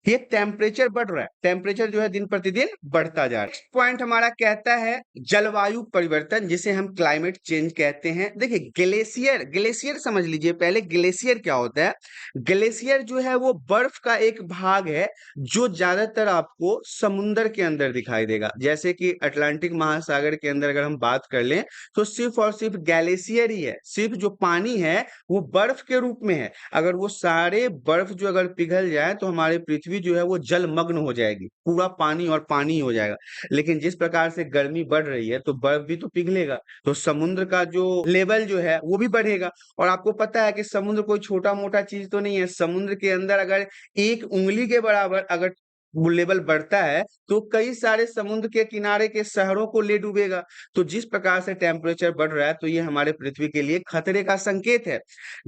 ये टेम्परेचर बढ़ रहा है, टेम्परेचर जो है दिन प्रतिदिन बढ़ता जा रहा है। नेक्स्ट पॉइंट हमारा कहता है जलवायु परिवर्तन, जिसे हम क्लाइमेट चेंज कहते हैं। देखिए ग्लेशियर, ग्लेशियर समझ लीजिए पहले, ग्लेशियर क्या होता है। ग्लेशियर जो है वो बर्फ का एक भाग है जो ज्यादातर आपको समुन्द्र के अंदर दिखाई देगा, जैसे कि अटलांटिक महासागर के अंदर अगर हम बात कर लें तो सिर्फ और सिर्फ ग्लेशियर ही है, सिर्फ जो पानी है वो बर्फ के रूप में है। अगर वो सारे बर्फ जो अगर पिघल जाए तो हमारी पृथ्वी जो है वो जलमग्न हो जाएगी, पूरा पानी और पानी हो जाएगा। लेकिन जिस प्रकार से गर्मी बढ़ रही है तो बर्फ भी तो पिघलेगा, तो समुद्र का जो लेवल जो है वो भी बढ़ेगा। और आपको पता है कि समुद्र कोई छोटा मोटा चीज तो नहीं है, समुद्र के अंदर अगर एक उंगली के बराबर अगर वो लेवल बढ़ता है तो कई सारे समुद्र के किनारे के शहरों को ले डूबेगा। तो जिस प्रकार से टेम्परेचर बढ़ रहा है तो ये हमारे पृथ्वी के लिए खतरे का संकेत है।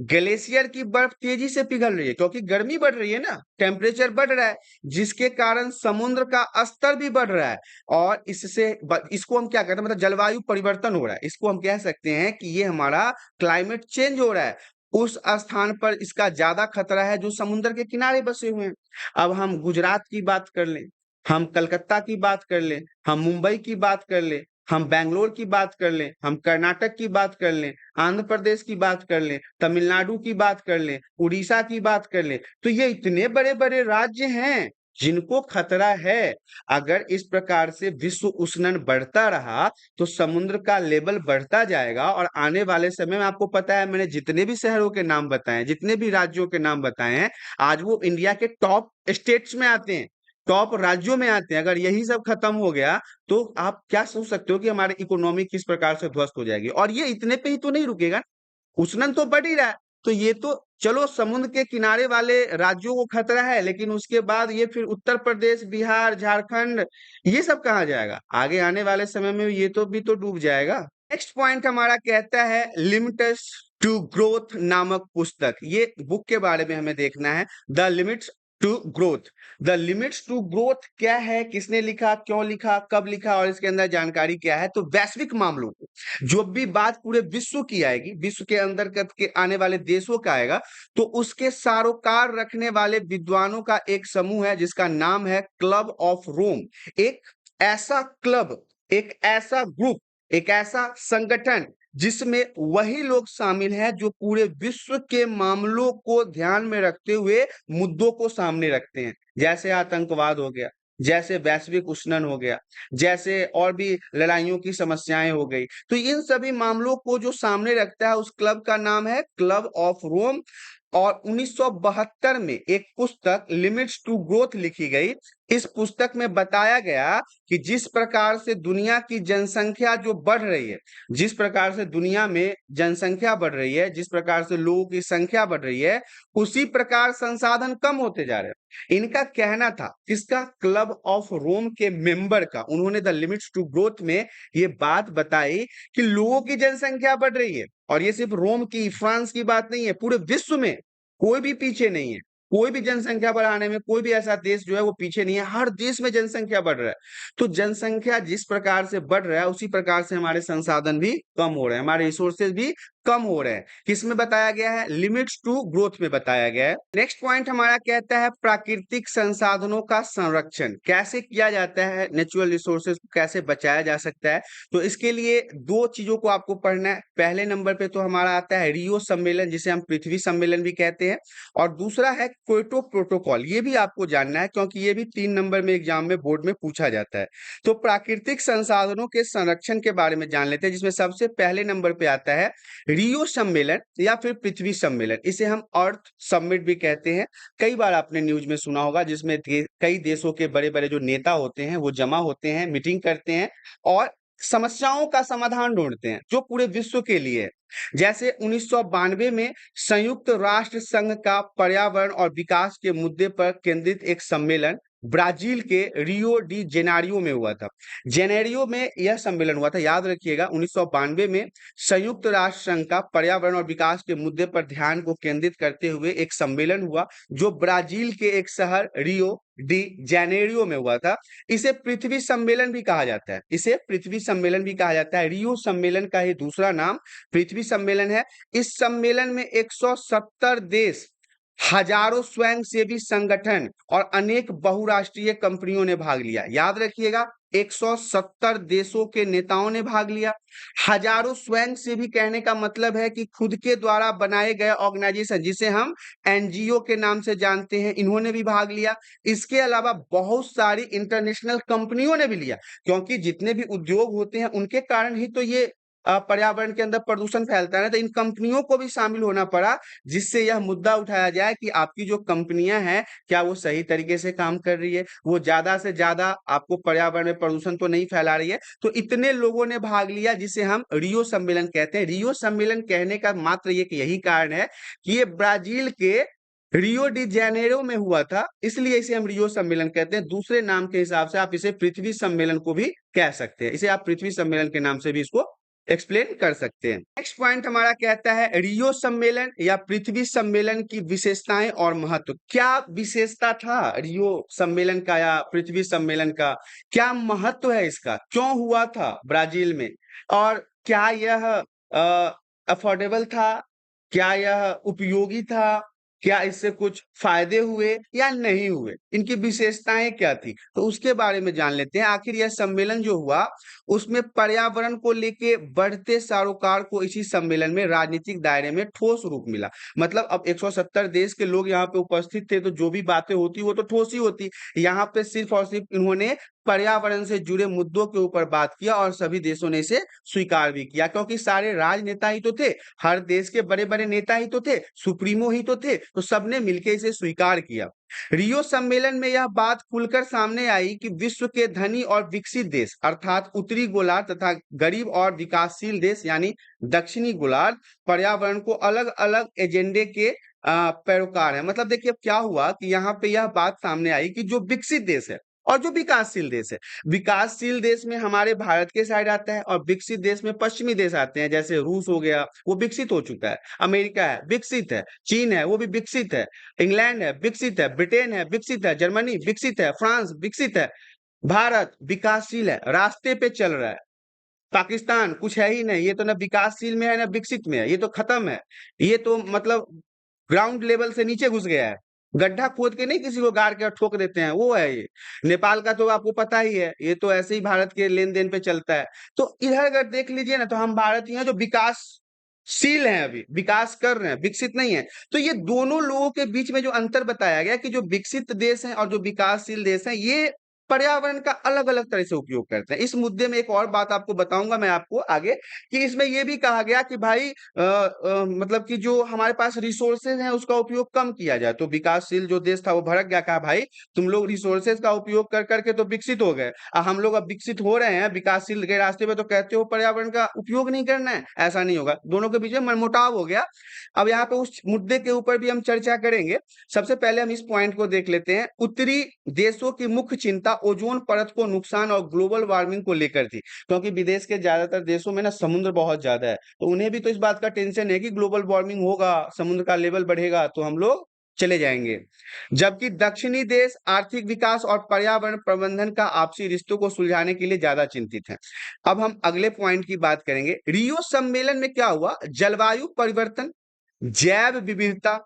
ग्लेशियर की बर्फ तेजी से पिघल रही है क्योंकि गर्मी बढ़ रही है ना, टेम्परेचर बढ़ रहा है, जिसके कारण समुद्र का स्तर भी बढ़ रहा है। और इसको हम क्या कहते हैं, मतलब जलवायु परिवर्तन हो रहा है, इसको हम कह सकते हैं कि ये हमारा क्लाइमेट चेंज हो रहा है। उस स्थान पर इसका ज्यादा खतरा है जो समुद्र के किनारे बसे हुए हैं। अब हम गुजरात की बात कर लें, हम कलकत्ता की बात कर लें, हम मुंबई की बात कर लें, हम बेंगलोर की बात कर लें, हम कर्नाटक की बात कर लें, आंध्र प्रदेश की बात कर लें, तमिलनाडु की बात कर लें, उड़ीसा की बात कर लें, तो ये इतने बड़े बड़े राज्य हैं जिनको खतरा है। अगर इस प्रकार से विश्व उष्णन बढ़ता रहा तो समुद्र का लेवल बढ़ता जाएगा, और आने वाले समय में आपको पता है मैंने जितने भी शहरों के नाम बताए, जितने भी राज्यों के नाम बताए हैं, आज वो इंडिया के टॉप स्टेट्स में आते हैं, टॉप राज्यों में आते हैं। अगर यही सब खत्म हो गया तो आप क्या सोच सकते हो कि हमारी इकोनॉमी किस प्रकार से ध्वस्त हो जाएगी। और ये इतने पे ही तो नहीं रुकेगा, उष्णन तो बढ़ ही रहा है, तो ये तो चलो समुद्र के किनारे वाले राज्यों को खतरा है, लेकिन उसके बाद ये फिर उत्तर प्रदेश, बिहार, झारखंड, ये सब कहाँ जाएगा? आगे आने वाले समय में ये तो भी तो डूब जाएगा। नेक्स्ट पॉइंट हमारा कहता है लिमिट्स टू ग्रोथ नामक पुस्तक, ये बुक के बारे में हमें देखना है। The limits to growth, the limits to growth क्या है, किसने लिखा, क्यों लिखा, कब लिखा, और इसके अंदर जानकारी क्या है। तो वैश्विक मामलों को, जो भी बात पूरे विश्व की आएगी, विश्व के अंदर के आने वाले देशों का आएगा, तो उसके सारोकार रखने वाले विद्वानों का एक समूह है जिसका नाम है क्लब ऑफ रोम। एक ऐसा क्लब, एक ऐसा ग्रुप, एक ऐसा संगठन जिसमें वही लोग शामिल हैं जो पूरे विश्व के मामलों को ध्यान में रखते हुए मुद्दों को सामने रखते हैं, जैसे आतंकवाद हो गया, जैसे वैश्विक उष्णन हो गया, जैसे और भी लड़ाइयों की समस्याएं हो गई। तो इन सभी मामलों को जो सामने रखता है उस क्लब का नाम है क्लब ऑफ रोम। और 1972 में एक पुस्तक लिमिट्स टू ग्रोथ लिखी गई। इस पुस्तक में बताया गया कि जिस प्रकार से दुनिया की जनसंख्या जो बढ़ रही है, जिस प्रकार से दुनिया में जनसंख्या बढ़ रही है, जिस प्रकार से लोगों की संख्या बढ़ रही है, उसी प्रकार संसाधन कम होते जा रहे हैं। इनका कहना था, किसका, क्लब ऑफ रोम के मेंबर का, उन्होंने द लिमिट्स टू ग्रोथ में ये बात बताई कि लोगों की जनसंख्या बढ़ रही है, और ये सिर्फ रोम की, फ्रांस की बात नहीं है, पूरे विश्व में कोई भी पीछे नहीं है। कोई भी जनसंख्या बढ़ाने में कोई भी ऐसा देश जो है वो पीछे नहीं है। हर देश में जनसंख्या बढ़ रहा है। तो जनसंख्या जिस प्रकार से बढ़ रहा है उसी प्रकार से हमारे संसाधन भी कम हो रहे हैं, हमारे रिसोर्सेज भी कम हो रहे हैं। किसमें बताया गया है? लिमिट्स टू ग्रोथ में बताया गया है। नेक्स्ट पॉइंट हमारा कहता है प्राकृतिक संसाधनों का संरक्षण कैसे किया जाता है, नेचुरल रिसोर्सेज को कैसे बचाया जा सकता है। तो इसके लिए दो चीजों को आपको पढ़ना है। पहले नंबर पे तो हमारा आता है रियो सम्मेलन, जिसे हम पृथ्वी सम्मेलन भी कहते हैं, और दूसरा है क्योटो प्रोटोकॉल। ये भी आपको जानना है क्योंकि ये भी 3 नंबर में एग्जाम में बोर्ड में पूछा जाता है। तो प्राकृतिक संसाधनों के संरक्षण के बारे में जान लेते हैं, जिसमें सबसे पहले नंबर पे आता है रियो सम्मेलन या फिर पृथ्वी सम्मेलन। इसे हम अर्थ समिट भी कहते हैं। कई बार आपने न्यूज में सुना होगा, जिसमें कई देशों के बड़े बड़े जो नेता होते हैं वो जमा होते हैं, मीटिंग करते हैं और समस्याओं का समाधान ढूंढते हैं जो पूरे विश्व के लिए है। जैसे 1992 में संयुक्त राष्ट्र संघ का पर्यावरण और विकास के मुद्दे पर केंद्रित एक सम्मेलन ब्राजील के रियो डी जेनेरियो में हुआ था। जेनेरियो में यह सम्मेलन हुआ था, याद रखिएगा। 1992 में संयुक्त राष्ट्र संघ का पर्यावरण और विकास के मुद्दे पर ध्यान को केंद्रित करते हुए एक सम्मेलन हुआ, जो ब्राजील के एक शहर रियो डी जेनेरियो में हुआ था। इसे पृथ्वी सम्मेलन भी कहा जाता है। इसे पृथ्वी सम्मेलन भी कहा जाता है। रियो सम्मेलन का ही दूसरा नाम पृथ्वी सम्मेलन है। इस सम्मेलन में 170 देश, हजारों स्वयंसेवी संगठन और अनेक बहुराष्ट्रीय कंपनियों ने भाग लिया। याद रखिएगा, 170 देशों के नेताओं ने भाग लिया। हजारों स्वयंसेवी कहने का मतलब है कि खुद के द्वारा बनाए गए ऑर्गेनाइजेशन, जिसे हम एनजीओ के नाम से जानते हैं, इन्होंने भी भाग लिया। इसके अलावा बहुत सारी इंटरनेशनल कंपनियों ने भी लिया, क्योंकि जितने भी उद्योग होते हैं उनके कारण ही तो ये पर्यावरण के अंदर प्रदूषण फैलता है ना। तो इन कंपनियों को भी शामिल होना पड़ा, जिससे यह मुद्दा उठाया जाए कि आपकी जो कंपनियां हैं क्या वो सही तरीके से काम कर रही है, वो ज्यादा से ज्यादा आपको पर्यावरण में प्रदूषण तो नहीं फैला रही है। तो इतने लोगों ने भाग लिया, जिसे हम रियो सम्मेलन कहते हैं। रियो सम्मेलन कहने का मात्र यही कारण है कि ये ब्राजील के रियो डी जेनेरो में हुआ था, इसलिए इसे हम रियो सम्मेलन कहते हैं। दूसरे नाम के हिसाब से आप इसे पृथ्वी सम्मेलन को भी कह सकते हैं। इसे आप पृथ्वी सम्मेलन के नाम से भी इसको एक्सप्लेन कर सकते हैं। नेक्स्ट पॉइंट हमारा कहता है रियो सम्मेलन या पृथ्वी सम्मेलन की विशेषताएं और महत्व। क्या विशेषता था रियो सम्मेलन का या पृथ्वी सम्मेलन का? क्या महत्व है इसका? क्यों हुआ था ब्राजील में? और क्या यह अफोर्डेबल था? क्या यह उपयोगी था? क्या इससे कुछ फायदे हुए या नहीं हुए? इनकी विशेषताएं क्या थी? तो उसके बारे में जान लेते हैं। आखिर यह सम्मेलन जो हुआ उसमें पर्यावरण को लेके बढ़ते सरोकार को इसी सम्मेलन में राजनीतिक दायरे में ठोस रूप मिला। मतलब अब 170 देश के लोग यहाँ पे उपस्थित थे, तो जो भी बातें होती वो तो ठोस ही होती। यहाँ पे सिर्फ और सिर्फ इन्होंने पर्यावरण से जुड़े मुद्दों के ऊपर बात किया और सभी देशों ने इसे स्वीकार भी किया, क्योंकि सारे राजनेता ही तो थे, हर देश के बड़े बड़े नेता ही तो थे, सुप्रीमो ही तो थे, तो सबने मिलकर इसे स्वीकार किया। रियो सम्मेलन में यह बात खुलकर सामने आई कि विश्व के धनी और विकसित देश अर्थात उत्तरी गोलार्ध तथा गरीब और विकासशील देश यानी दक्षिणी गोलार्ध पर्यावरण को अलग अलग एजेंडे के पैरोकार है। मतलब देखिए अब क्या हुआ कि यहाँ पे यह बात सामने आई कि जो विकसित देश है और जो विकासशील देश है, विकासशील देश में हमारे भारत के साइड आता है और विकसित देश में पश्चिमी देश आते हैं। जैसे रूस हो गया, वो विकसित हो चुका है, अमेरिका है विकसित है, चीन है वो भी विकसित है, इंग्लैंड है विकसित है, ब्रिटेन है विकसित है, जर्मनी विकसित है, फ्रांस विकसित है, भारत विकासशील है, रास्ते पे चल रहा है। पाकिस्तान कुछ है ही नहीं, ये तो ना विकासशील में है ना विकसित में है, ये तो खत्म है। ये तो मतलब ग्राउंड लेवल से नीचे घुस गया है। गड्ढा खोद के नहीं किसी को गाड़ के ठोक देते हैं, वो है ये। नेपाल का तो आपको पता ही है, ये तो ऐसे ही भारत के लेन देन पे चलता है। तो इधर अगर देख लीजिए ना, तो हम भारतीय हैं जो विकासशील हैं, अभी विकास कर रहे हैं, विकसित नहीं है। तो ये दोनों लोगों के बीच में जो अंतर बताया गया कि जो विकसित देश हैं और जो विकासशील देश हैं, ये पर्यावरण का अलग अलग तरह से उपयोग करते हैं। इस मुद्दे में एक और बात आपको बताऊंगा मैं आपको आगे, कि इसमें यह भी कहा गया कि भाई मतलब कि जो हमारे पास रिसोर्सेज हैं उसका उपयोग कम किया जाए। तो विकासशील जो देश था वो भड़क गया, कहा भाई तुम लोग रिसोर्सेज का उपयोग कर करके तो विकसित हो गए, हम लोग अब विकसित हो रहे हैं विकासशील के रास्ते पे, तो कहते हो पर्यावरण का उपयोग नहीं करना है। ऐसा नहीं होगा, दोनों के बीच में मनमुटाव हो गया। अब यहाँ पे उस मुद्दे के ऊपर भी हम चर्चा करेंगे। सबसे पहले हम इस पॉइंट को देख लेते हैं। उत्तरी देशों की मुख्य चिंता ओजोन परत को नुकसान और ग्लोबल वार्मिंग को लेकर थी, क्योंकि विदेश के ज्यादातर देशों में ना समुद्र बहुत ज्यादा है, तो उन्हें भी तो इस बात का टेंशन है कि ग्लोबल वार्मिंग होगा, समुद्र का लेवल बढ़ेगा तो हम लोग चले जाएंगे। जबकि दक्षिणी देश आर्थिक विकास और पर्यावरण प्रबंधन का आपसी रिश्तों को सुलझाने के लिए ज्यादा चिंतित है। अब हम अगले पॉइंट की बात करेंगे। रियो सम्मेलन में क्या हुआ? जलवायु परिवर्तन, जैव विविधता,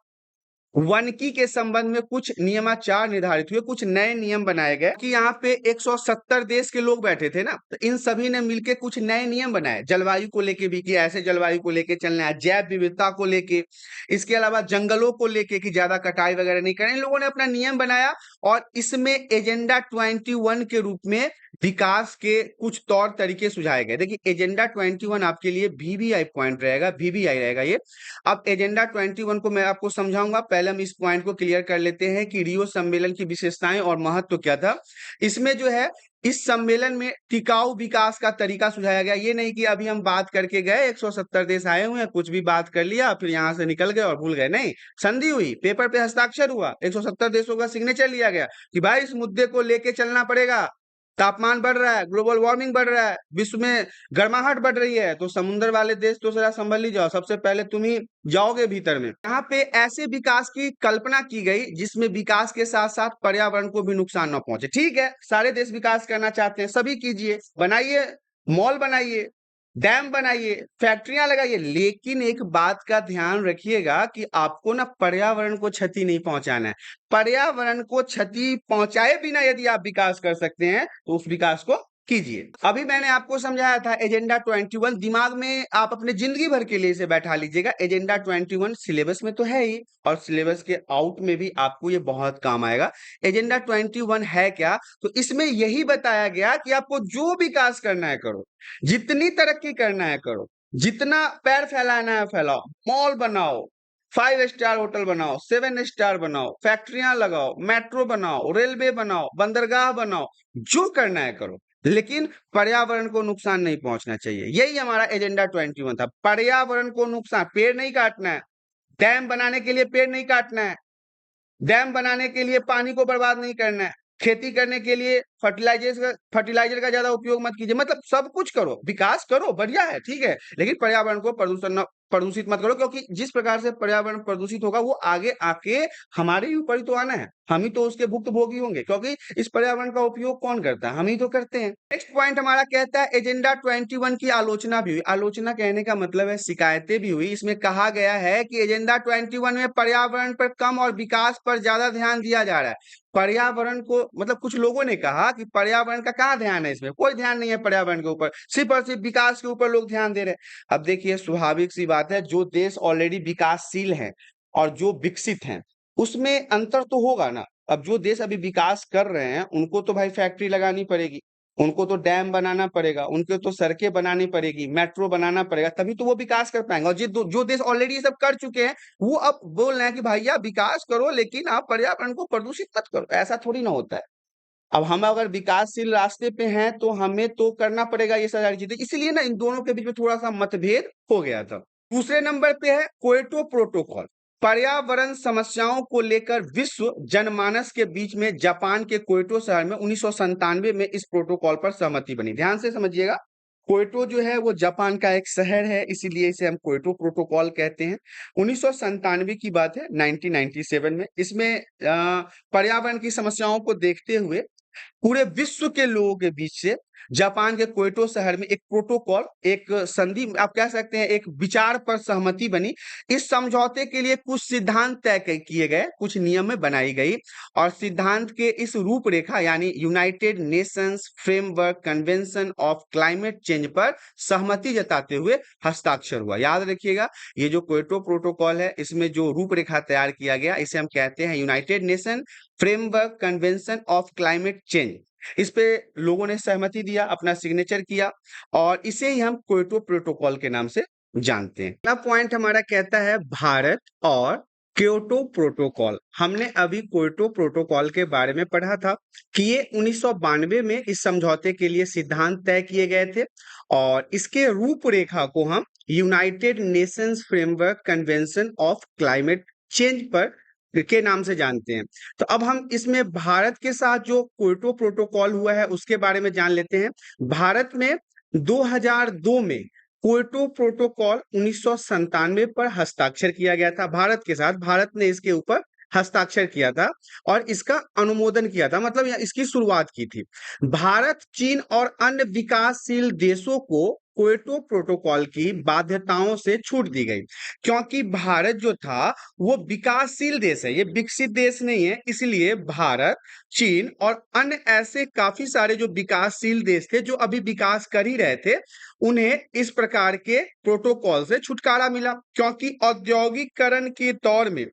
वानिकी के संबंध में कुछ नियमाचार निर्धारित हुए, कुछ नए नियम बनाए गए कि यहाँ पे 170 देश के लोग बैठे थे ना, तो इन सभी ने मिलकर कुछ नए नियम बनाए जलवायु को लेके भी, कि ऐसे जलवायु को लेके चलना है, जैव विविधता को लेके, इसके अलावा जंगलों को लेके कि ज्यादा कटाई वगैरह नहीं करें। इन लोगों ने अपना नियम बनाया और इसमें एजेंडा 21 के रूप में विकास के कुछ तौर तरीके सुझाए गए। देखिए एजेंडा 21 आपके लिए वीवीआई पॉइंट रहेगा, वीवीआई रहेगा ये। अब एजेंडा 21 को मैं आपको समझाऊंगा, पहले हम इस पॉइंट को क्लियर कर लेते हैं कि रियो सम्मेलन की विशेषताएं और महत्व क्या था। इसमें जो है इस सम्मेलन में टिकाऊ विकास का तरीका सुझाया गया। ये नहीं कि अभी हम बात करके गए, 170 देश आए हुए हैं, कुछ भी बात कर लिया फिर यहां से निकल गए और भूल गए, नहीं। संधि हुई, पेपर पे हस्ताक्षर हुआ, 170 देशों का सिग्नेचर लिया गया कि भाई इस मुद्दे को लेके चलना पड़ेगा। तापमान बढ़ रहा है, ग्लोबल वार्मिंग बढ़ रहा है, विश्व में गर्माहट बढ़ रही है, तो समुद्र वाले देश तो जरा संभल ही जाओ, सबसे पहले तुम ही जाओगे भीतर में। यहाँ पे ऐसे विकास की कल्पना की गई जिसमें विकास के साथ साथ पर्यावरण को भी नुकसान न पहुंचे। ठीक है, सारे देश विकास करना चाहते हैं, सभी कीजिए, बनाइए, मॉल बनाइए, डैम बनाइए, फैक्ट्रियां लगाइए, लेकिन एक बात का ध्यान रखिएगा कि आपको ना पर्यावरण को क्षति नहीं पहुंचाना है। पर्यावरण को क्षति पहुंचाए बिना यदि आप विकास कर सकते हैं तो उस विकास को कीजिए। अभी मैंने आपको समझाया था एजेंडा 21, दिमाग में आप अपने जिंदगी भर के लिए इसे बैठा लीजिएगा। एजेंडा 21 सिलेबस में तो है ही और सिलेबस के आउट में भी आपको ये बहुत काम आएगा। एजेंडा 21 है क्या? तो इसमें यही बताया गया कि आपको जो विकास करना है करो, जितनी तरक्की करना है करो, जितना पैर फैलाना है फैलाओ, मॉल बनाओ, 5 स्टार होटल बनाओ, 7 स्टार बनाओ, फैक्ट्रियां लगाओ, मेट्रो बनाओ, रेलवे बनाओ, बंदरगाह बनाओ, जो करना है करो, लेकिन पर्यावरण को नुकसान नहीं पहुंचना चाहिए। यही हमारा एजेंडा 21 था। पर्यावरण को नुकसान, पेड़ नहीं काटना है, डैम बनाने के लिए पेड़ नहीं काटना है, डैम बनाने के लिए पानी को बर्बाद नहीं करना है, खेती करने के लिए फर्टिलाइजर का ज्यादा उपयोग मत कीजिए। मतलब सब कुछ करो, विकास करो, बढ़िया है, ठीक है, लेकिन पर्यावरण को प्रदूषित मत करो, क्योंकि जिस प्रकार से पर्यावरण प्रदूषित होगा वो आगे आके हमारे ही ऊपर ही तो आना है, हम ही तो उसके भुक्तभोगी होंगे, क्योंकि इस पर्यावरण का उपयोग कौन करता है? हम ही तो करते हैं। नेक्स्ट पॉइंट हमारा कहता है एजेंडा 21 की आलोचना भी हुई। आलोचना कहने का मतलब है शिकायतें भी हुई। इसमें कहा गया है कि एजेंडा 21 में पर्यावरण पर कम और विकास पर ज्यादा ध्यान दिया जा रहा है। पर्यावरण को मतलब कुछ लोगों ने कहा कि पर्यावरण का कहाँ ध्यान है, इसमें कोई ध्यान नहीं है पर्यावरण के ऊपर, सिर्फ और सिर्फ विकास के ऊपर लोग ध्यान दे रहे हैं। अब देखिए स्वाभाविक सी बात है, जो देश ऑलरेडी विकासशील हैं और जो विकसित हैं उसमें अंतर तो होगा ना। अब जो देश अभी विकास कर रहे हैं उनको तो भाई फैक्ट्री लगानी पड़ेगी, उनको तो डैम बनाना पड़ेगा, उनको तो सड़कें बनानी पड़ेगी, मेट्रो बनाना पड़ेगा, तभी तो वो विकास कर पाएंगे। और जो देश ऑलरेडी ये सब कर चुके हैं वो अब बोल रहे हैं कि भैया विकास करो लेकिन आप पर्यावरण को प्रदूषित मत करो। ऐसा थोड़ी ना होता है। अब हम अगर विकासशील रास्ते पे हैं तो हमें तो करना पड़ेगा ये सारी चीजें, इसलिए ना इन दोनों के बीच में थोड़ा सा मतभेद हो गया था। दूसरे नंबर पे है क्योटो प्रोटोकॉल। पर्यावरण समस्याओं को लेकर विश्व जनमानस के बीच में जापान के क्योटो शहर में 1997 में इस प्रोटोकॉल पर सहमति बनी। ध्यान से समझिएगा, क्योटो जो है वो जापान का एक शहर है, इसीलिए इसे हम क्योटो प्रोटोकॉल कहते हैं। 1997 की बात है, 1997 में। इसमें पर्यावरण की समस्याओं को देखते हुए पूरे विश्व के लोगों के बीच से जापान के क्योटो शहर में एक प्रोटोकॉल, एक संधि आप कह सकते हैं, एक विचार पर सहमति बनी। इस समझौते के लिए कुछ सिद्धांत तय किए गए, कुछ नियम बनाई गई और सिद्धांत के इस रूपरेखा यानी United Nations framework convention of climate change पर सहमति जताते हुए हस्ताक्षर हुआ। याद रखिएगा, ये जो क्योटो प्रोटोकॉल है इसमें जो रूपरेखा तैयार किया गया इसे हम कहते हैं United nation framework convention of climate change. इस पे लोगों ने सहमति दिया, अपना सिग्नेचर किया और इसे ही हम क्योटो प्रोटोकॉल के नाम से जानते हैं। अगला पॉइंट हमारा कहता है भारत और क्योटो प्रोटोकॉल। हमने अभी क्योटो प्रोटोकॉल के बारे में पढ़ा था कि ये 1992 में इस समझौते के लिए सिद्धांत तय किए गए थे और इसके रूपरेखा को हम United Nations framework convention of climate change पर के नाम से जानते हैं। तो अब हम इसमें भारत के साथ जो क्योटो प्रोटोकॉल हुआ है उसके बारे में जान लेते हैं। भारत में 2002 में क्योटो प्रोटोकॉल 1997 पर हस्ताक्षर किया गया था भारत के साथ। भारत ने इसके ऊपर हस्ताक्षर किया था और इसका अनुमोदन किया था, मतलब इसकी शुरुआत की थी। भारत, चीन और अन्य विकासशील देशों को क्योटो प्रोटोकॉल की बाध्यताओं से छूट दी गई, क्योंकि भारत जो था वो विकासशील देश है, ये विकसित देश नहीं है। इसलिए भारत, चीन और अन्य ऐसे काफी सारे जो विकासशील देश थे जो अभी विकास कर ही रहे थे, उन्हें इस प्रकार के प्रोटोकॉल से छुटकारा मिला, क्योंकि औद्योगिकरण के दौर में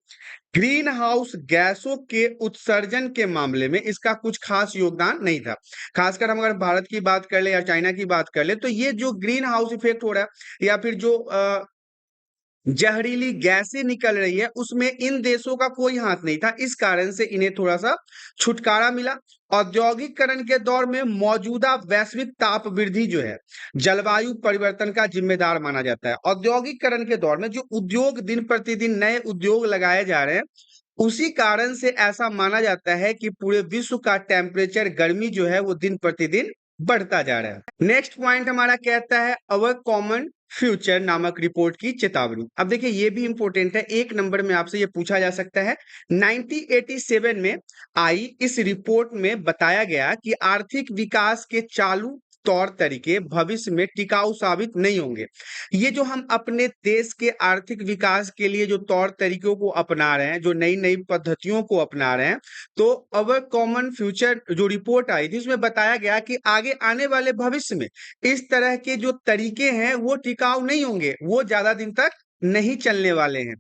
ग्रीन हाउस गैसों के उत्सर्जन के मामले में इसका कुछ खास योगदान नहीं था। खासकर हम अगर भारत की बात कर ले या चाइना की बात कर ले, तो ये जो ग्रीन हाउस इफेक्ट हो रहा है या फिर जो जहरीली गैसें निकल रही है, उसमें इन देशों का कोई हाथ नहीं था। इस कारण से इन्हें थोड़ा सा छुटकारा मिला। औद्योगिकरण के दौर में मौजूदा वैश्विक ताप वृद्धि जो है जलवायु परिवर्तन का जिम्मेदार माना जाता है। औद्योगिकरण के दौर में जो उद्योग दिन प्रतिदिन नए उद्योग लगाए जा रहे हैं, उसी कारण से ऐसा माना जाता है कि पूरे विश्व का टेम्परेचर, गर्मी जो है वो दिन प्रतिदिन बढ़ता जा रहा है। नेक्स्ट पॉइंट हमारा कहता है अवर कॉमन फ्यूचर नामक रिपोर्ट की चेतावनी। अब देखिए ये भी इंपॉर्टेंट है, एक नंबर में आपसे ये पूछा जा सकता है। 1987 में आई इस रिपोर्ट में बताया गया कि आर्थिक विकास के चालू तौर तरीके भविष्य में टिकाऊ साबित नहीं होंगे। ये जो हम अपने देश के आर्थिक विकास के लिए जो तौर तरीकों को अपना रहे हैं, जो नई नई पद्धतियों को अपना रहे हैं, तो अवर कॉमन फ्यूचर जो रिपोर्ट आई थी उसमें बताया गया कि आगे आने वाले भविष्य में इस तरह के जो तरीके हैं वो टिकाऊ नहीं होंगे, वो ज्यादा दिन तक नहीं चलने वाले हैं।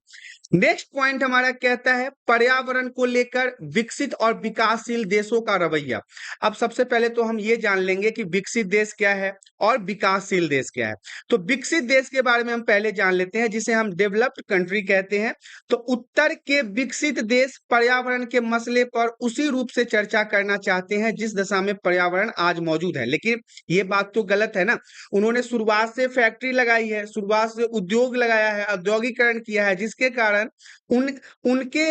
नेक्स्ट पॉइंट हमारा कहता है पर्यावरण को लेकर विकसित और विकासशील देशों का रवैया। अब सबसे पहले तो हम ये जान लेंगे कि विकसित देश क्या है और विकासशील देश क्या है। तो विकसित देश के बारे में हम पहले जान लेते हैं, जिसे हम डेवलप्ड कंट्री कहते हैं। तो उत्तर के विकसित देश पर्यावरण के मसले पर उसी रूप से चर्चा करना चाहते हैं जिस दशा में पर्यावरण आज मौजूद है। लेकिन ये बात तो गलत है ना। उन्होंने शुरुआत से फैक्ट्री लगाई है, शुरुआत से उद्योग लगाया है, औद्योगिकरण किया है, जिसके कारण उन उनके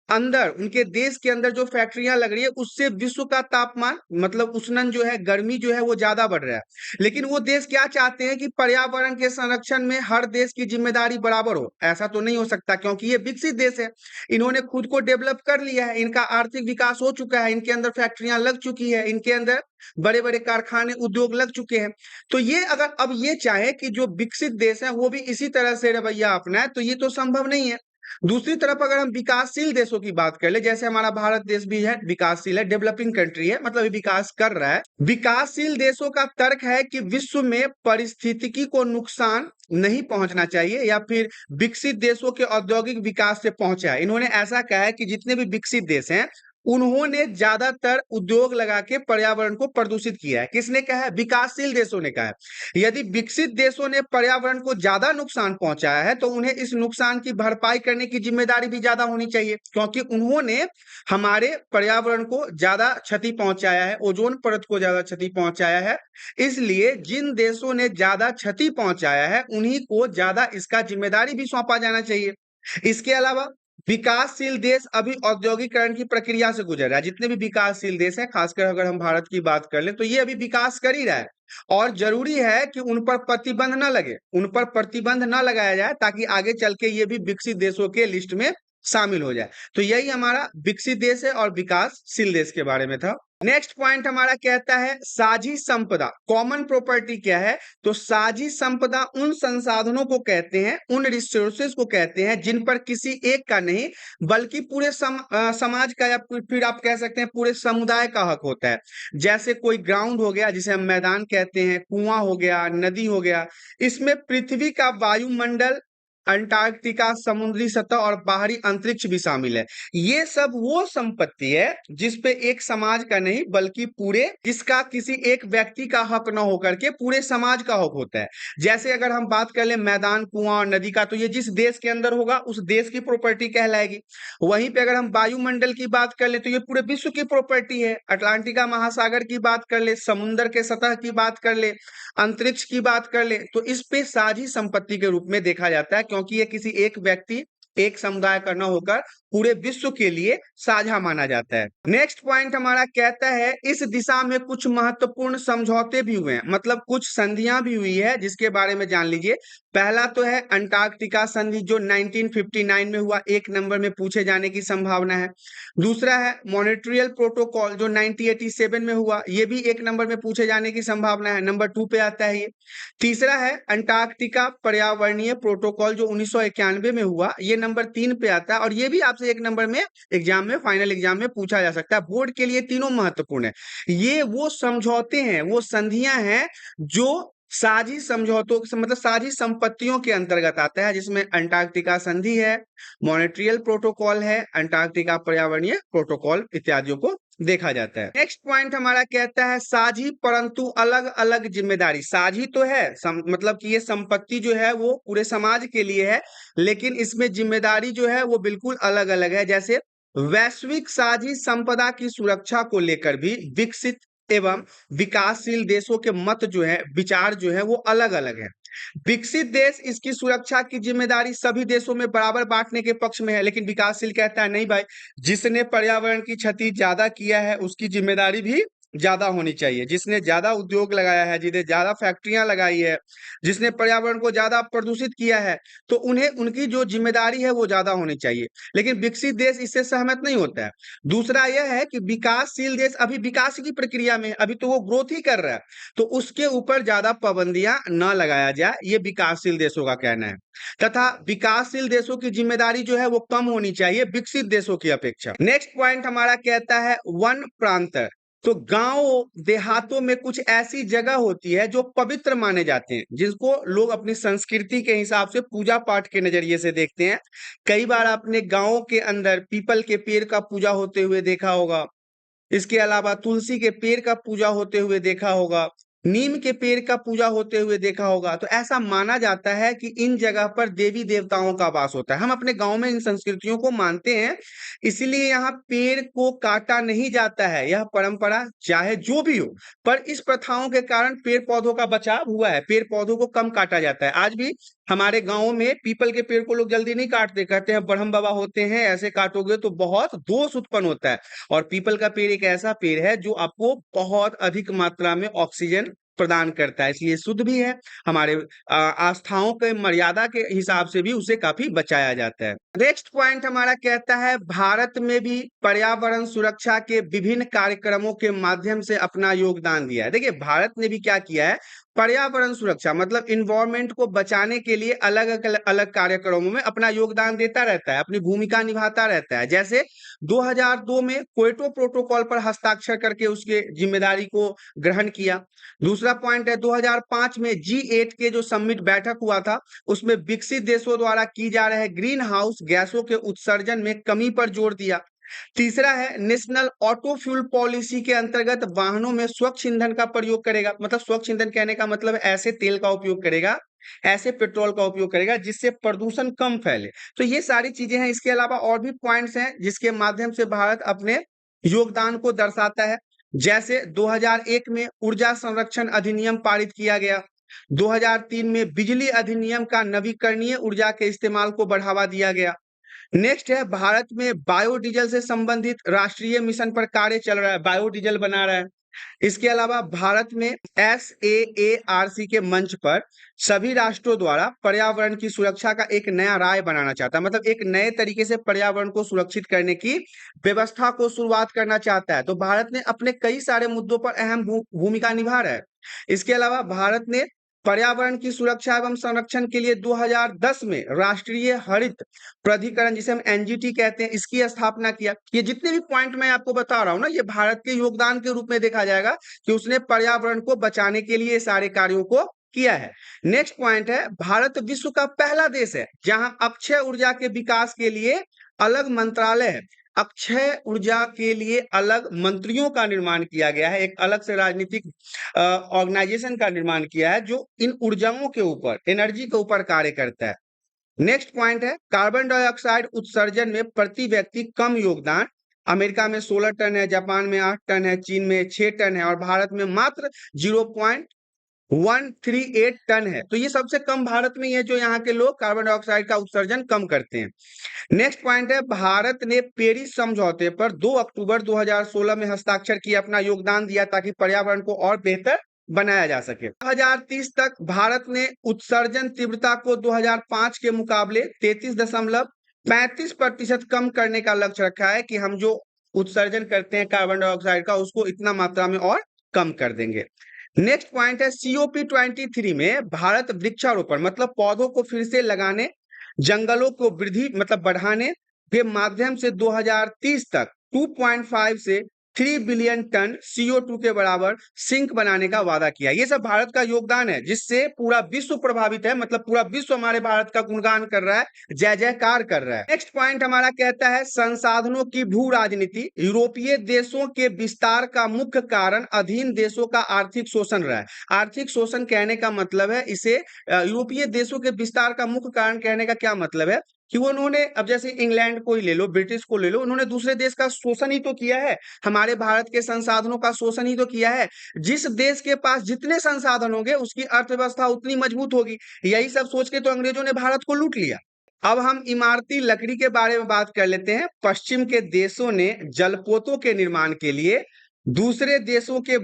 अंदर, उनके देश के अंदर जो फैक्ट्रियां लग रही है उससे विश्व का तापमान, मतलब उष्णन जो है, गर्मी जो है वो ज्यादा बढ़ रहा है। लेकिन वो देश क्या चाहते हैं कि पर्यावरण के संरक्षण में हर देश की जिम्मेदारी बराबर हो। ऐसा तो नहीं हो सकता, क्योंकि ये विकसित देश है, इन्होंने खुद को डेवलप कर लिया है, इनका आर्थिक विकास हो चुका है, इनके अंदर फैक्ट्रियां लग चुकी है, इनके अंदर बड़े बड़े कारखाने, उद्योग लग चुके हैं। तो ये अगर अब ये चाहे कि जो विकसित देश है वो भी इसी तरह से रवैया अपनाए, तो ये तो संभव नहीं है। दूसरी तरफ अगर हम विकासशील देशों की बात कर ले, जैसे हमारा भारत देश भी है, विकासशील है, डेवलपिंग कंट्री है, मतलब ये विकास कर रहा है। विकासशील देशों का तर्क है कि विश्व में पारिस्थितिकी को नुकसान नहीं पहुंचना चाहिए या फिर विकसित देशों के औद्योगिक विकास से पहुंचा है। इन्होंने ऐसा कहा है कि जितने भी विकसित देश हैं उन्होंने ज्यादातर उद्योग लगा के पर्यावरण को प्रदूषित किया है। किसने कहा है? विकासशील देशों ने कहा है। यदि विकसित देशों ने पर्यावरण को ज्यादा नुकसान पहुंचाया है तो उन्हें इस नुकसान की भरपाई करने की जिम्मेदारी भी ज्यादा होनी चाहिए, क्योंकि उन्होंने हमारे पर्यावरण को ज्यादा क्षति पहुंचाया है, ओजोन परत को ज्यादा क्षति पहुंचाया है। इसलिए जिन देशों ने ज्यादा क्षति पहुंचाया है उन्हीं को ज्यादा इसका जिम्मेदारी भी सौंपा जाना चाहिए। इसके अलावा विकासशील देश अभी औद्योगिकरण की प्रक्रिया से गुजर रहा है। जितने भी विकासशील देश हैं, खासकर अगर हम भारत की बात कर लें, तो ये अभी विकास कर ही रहा है और जरूरी है कि उन पर प्रतिबंध न लगे, उन पर प्रतिबंध न लगाया जाए, ताकि आगे चल के ये भी विकसित देशों के लिस्ट में शामिल हो जाए। तो यही हमारा विकसित देश है और विकासशील देश के बारे में था। नेक्स्ट पॉइंट हमारा कहता है साझी संपदा, कॉमन प्रॉपर्टी क्या है? तो साझी संपदा उन संसाधनों को कहते हैं, उन रिसोर्सेज को कहते हैं जिन पर किसी एक का नहीं बल्कि पूरे समाज का या फिर आप कह सकते हैं पूरे समुदाय का हक होता है। जैसे कोई ग्राउंड हो गया जिसे हम मैदान कहते हैं, कुआं हो गया, नदी हो गया, इसमें पृथ्वी का वायुमंडल, अंटार्कटिका, समुद्री सतह और बाहरी अंतरिक्ष भी शामिल है। ये सब वो संपत्ति है जिसपे एक समाज का नहीं बल्कि पूरे, जिसका किसी एक व्यक्ति का हक न होकर के पूरे समाज का हक होता है। जैसे अगर हम बात कर ले मैदान, कुआं और नदी का, तो ये जिस देश के अंदर होगा उस देश की प्रॉपर्टी कहलाएगी। वहीं पे अगर हम वायुमंडल की बात कर ले तो ये पूरे विश्व की प्रॉपर्टी है। अटलांटिका महासागर की बात कर ले, समुद्र के सतह की बात कर ले, अंतरिक्ष की बात कर ले, तो इस पे साझी संपत्ति के रूप में देखा जाता है, क्योंकि ये किसी एक व्यक्ति, एक समुदाय का न होकर पूरे विश्व के लिए साझा माना जाता है। नेक्स्ट पॉइंट हमारा कहता है इस दिशा में कुछ महत्वपूर्ण समझौते भी हुए हैं, मतलब कुछ संधियां भी हुई है जिसके बारे में जान लीजिए। पहला तो है अंटार्कटिका संधि जो 1959 में हुआ, 1 नंबर में पूछे जाने की संभावना है। दूसरा है मॉन्ट्रियल प्रोटोकॉल जो 1987 में हुआ, ये भी 1 नंबर में पूछे जाने की संभावना है, नंबर 2 पे आता है ये। तीसरा है अंटार्कटिका पर्यावरणीय प्रोटोकॉल जो 1991 में हुआ, ये नंबर 3 पे आता है और ये भी आपसे 1 नंबर में एग्जाम में, फाइनल एग्जाम में पूछा जा सकता है। बोर्ड के लिए तीनों महत्वपूर्ण है। ये वो समझौते हैं, वो संधियां हैं जो साझी समझौतों मतलब साझी संपत्तियों के अंतर्गत आता है, जिसमें अंटार्कटिका संधि है, मॉन्ट्रियल प्रोटोकॉल है, अंटार्कटिका पर्यावरणीय प्रोटोकॉल इत्यादियों को देखा जाता है। नेक्स्ट पॉइंट हमारा कहता है साझी परंतु अलग अलग जिम्मेदारी। साझी तो है मतलब कि ये संपत्ति जो है वो पूरे समाज के लिए है, लेकिन इसमें जिम्मेदारी जो है वो बिल्कुल अलग अलग है। जैसे वैश्विक साझी संपदा की सुरक्षा को लेकर भी विकसित एवं विकासशील देशों के मत जो है, विचार जो है वो अलग अलग है। विकसित देश इसकी सुरक्षा की जिम्मेदारी सभी देशों में बराबर बांटने के पक्ष में है, लेकिन विकासशील कहता है नहीं भाई, जिसने पर्यावरण की क्षति ज्यादा किया है उसकी जिम्मेदारी भी ज्यादा होनी चाहिए। जिसने ज्यादा उद्योग लगाया है, जिसने ज्यादा फैक्ट्रियां लगाई है, जिसने पर्यावरण को ज्यादा प्रदूषित किया है, तो उन्हें उनकी जो जिम्मेदारी है वो ज्यादा होनी चाहिए। लेकिन विकसित देश इससे सहमत नहीं होता है। दूसरा यह है कि विकासशील देश अभी विकास की प्रक्रिया में, अभी तो वो ग्रोथ ही कर रहा है, तो उसके ऊपर ज्यादा पाबंदियां न लगाया जाए, ये विकासशील देशों का कहना है। तथा विकासशील देशों की जिम्मेदारी जो है वो कम होनी चाहिए विकसित देशों की अपेक्षा। नेक्स्ट पॉइंट हमारा कहता है वन प्रांत। तो गांव देहातों में कुछ ऐसी जगह होती है जो पवित्र माने जाते हैं, जिसको लोग अपनी संस्कृति के हिसाब से पूजा पाठ के नजरिए से देखते हैं। कई बार आपने गांवों के अंदर पीपल के पेड़ का पूजा होते हुए देखा होगा, इसके अलावा तुलसी के पेड़ का पूजा होते हुए देखा होगा, नीम के पेड़ का पूजा होते हुए देखा होगा। तो ऐसा माना जाता है कि इन जगह पर देवी देवताओं का वास होता है। हम अपने गांव में इन संस्कृतियों को मानते हैं, इसलिए यहाँ पेड़ को काटा नहीं जाता है। यह परंपरा चाहे जो भी हो, पर इस प्रथाओं के कारण पेड़ पौधों का बचाव हुआ है, पेड़ पौधों को कम काटा जाता है। आज भी हमारे गांव में पीपल के पेड़ को लोग जल्दी नहीं काटते, कहते हैं ब्रह्म बाबा होते हैं, ऐसे काटोगे तो बहुत दोष उत्पन्न होता है। और पीपल का पेड़ एक ऐसा पेड़ है जो आपको बहुत अधिक मात्रा में ऑक्सीजन प्रदान करता है, इसलिए शुद्ध भी है। हमारे आस्थाओं के मर्यादा के हिसाब से भी उसे काफी बचाया जाता है। नेक्स्ट पॉइंट हमारा कहता है भारत में भी पर्यावरण सुरक्षा के विभिन्न कार्यक्रमों के माध्यम से अपना योगदान दिया है। देखिए भारत ने भी क्या किया है, पर्यावरण सुरक्षा मतलब इन्वायरमेंट को बचाने के लिए अलग अलग कार्यक्रमों में अपना योगदान देता रहता है, अपनी भूमिका निभाता रहता है। जैसे 2002 में क्योटो प्रोटोकॉल पर हस्ताक्षर करके उसके जिम्मेदारी को ग्रहण किया। दूसरा पॉइंट है 2005 में G8 के जो समिट बैठक हुआ था, उसमें विकसित देशों द्वारा की जा रहे ग्रीन हाउस गैसों के उत्सर्जन में कमी पर जोर दिया। तीसरा है नेशनल ऑटो फ्यूल पॉलिसी के अंतर्गत वाहनों में स्वच्छ ईंधन का प्रयोग करेगा। मतलब स्वच्छ ईंधन कहने का मतलब ऐसे तेल का उपयोग करेगा, ऐसे पेट्रोल का उपयोग करेगा जिससे प्रदूषण कम फैले। तो ये सारी चीजें हैं। इसके अलावा और भी पॉइंट्स हैं जिसके माध्यम से भारत अपने योगदान को दर्शाता है। जैसे 2001 में ऊर्जा संरक्षण अधिनियम पारित किया गया, 2003 में बिजली अधिनियम का नवीकरणीय ऊर्जा के इस्तेमाल को बढ़ावा दिया गया। नेक्स्ट है भारत में बायोडीजल से संबंधित राष्ट्रीय मिशन पर कार्य चल रहा है, बायोडीजल बना रहा है। इसके अलावा भारत में SAARC के मंच पर सभी राष्ट्रों द्वारा पर्यावरण की सुरक्षा का एक नया राय बनाना चाहता है, मतलब एक नए तरीके से पर्यावरण को सुरक्षित करने की व्यवस्था को शुरुआत करना चाहता है। तो भारत ने अपने कई सारे मुद्दों पर अहम भूमिका निभा रहा है। इसके अलावा भारत ने पर्यावरण की सुरक्षा एवं संरक्षण के लिए 2010 में राष्ट्रीय हरित प्राधिकरण, जिसे हम NGT कहते हैं, इसकी स्थापना किया। ये जितने भी पॉइंट मैं आपको बता रहा हूं ना, ये भारत के योगदान के रूप में देखा जाएगा कि उसने पर्यावरण को बचाने के लिए सारे कार्यों को किया है। नेक्स्ट पॉइंट है भारत विश्व का पहला देश है जहां अक्षय ऊर्जा के विकास के लिए अलग मंत्रालय है। अक्षय ऊर्जा के लिए अलग मंत्रियों का निर्माण किया गया है, एक अलग से राजनीतिक ऑर्गेनाइजेशन का निर्माण किया है जो इन ऊर्जाओं के ऊपर, एनर्जी के ऊपर कार्य करता है। नेक्स्ट पॉइंट है कार्बन डाइऑक्साइड उत्सर्जन में प्रति व्यक्ति कम योगदान। अमेरिका में 16 टन है, जापान में 8 टन है, चीन में 6 टन है और भारत में मात्र 138 टन है। तो ये सबसे कम भारत में ही है जो यहाँ के लोग कार्बन डाइऑक्साइड का उत्सर्जन कम करते हैं। नेक्स्ट पॉइंट है, भारत ने पेरिस समझौते पर 2 अक्टूबर 2016 में हस्ताक्षर किए, अपना योगदान दिया ताकि पर्यावरण को और बेहतर बनाया जा सके। 2030 तक भारत ने उत्सर्जन तीव्रता को 2005 के मुकाबले 33.35% कम करने का लक्ष्य रखा है कि हम जो उत्सर्जन करते हैं कार्बन डाइऑक्साइड का उसको इतना मात्रा में और कम कर देंगे। नेक्स्ट पॉइंट है, COP23 में भारत वृक्षारोपण मतलब पौधों को फिर से लगाने, जंगलों को वृद्धि मतलब बढ़ाने के माध्यम से 2030 तक 2.5 से 3 बिलियन टन CO2 के बराबर सिंक बनाने का वादा किया। ये सब भारत का योगदान है जिससे पूरा विश्व प्रभावित है, मतलब पूरा विश्व हमारे भारत का गुणगान कर रहा है, जय जयकार कर रहा है। नेक्स्ट पॉइंट हमारा कहता है, संसाधनों की भू राजनीति। यूरोपीय देशों के विस्तार का मुख्य कारण अधीन देशों का आर्थिक शोषण रहा है। आर्थिक शोषण कहने का मतलब है, इसे यूरोपीय देशों के विस्तार का मुख्य कारण कहने का क्या मतलब है कि वो उन्होंने, अब जैसे इंग्लैंड को ही ले लो, ब्रिटिश को ले लो, उन्होंने दूसरे देश का शोषण ही तो किया है, हमारे भारत के संसाधनों का शोषण ही तो किया है। जिस देश के पास जितने संसाधन होंगे उसकी अर्थव्यवस्था उतनी मजबूत होगी। यही सब सोच के तो अंग्रेजों ने भारत को लूट लिया। अब हम इमारती लकड़ी के बारे में बात कर लेते हैं। पश्चिम के देशों ने जलपोतों के निर्माण के लिए दूसरे देशों के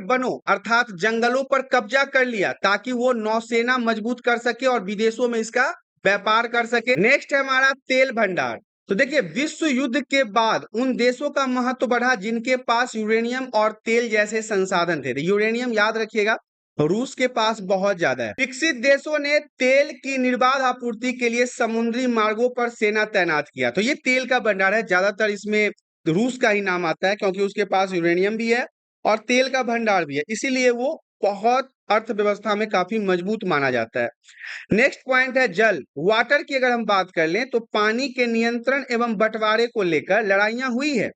वनों अर्थात जंगलों पर कब्जा कर लिया ताकि वो नौसेना मजबूत कर सके और विदेशों में इसका व्यापार कर सके। नेक्स्ट है हमारा तेल भंडार। तो देखिए, विश्व युद्ध के बाद उन देशों का महत्व बढ़ा जिनके पास यूरेनियम और तेल जैसे संसाधन थे। यूरेनियम याद रखिएगा रूस के पास बहुत ज्यादा है। विकसित देशों ने तेल की निर्बाध आपूर्ति के लिए समुद्री मार्गों पर सेना तैनात किया। तो ये तेल का भंडार है, ज्यादातर इसमें रूस का ही नाम आता है क्योंकि उसके पास यूरेनियम भी है और तेल का भंडार भी है, इसीलिए वो बहुत अर्थव्यवस्था में काफी मजबूत माना जाता है। नेक्स्ट पॉइंट है जल, वाटर की अगर हम बात कर लें तो पानी के नियंत्रण एवं बंटवारे को लेकर लड़ाइयां हुई है।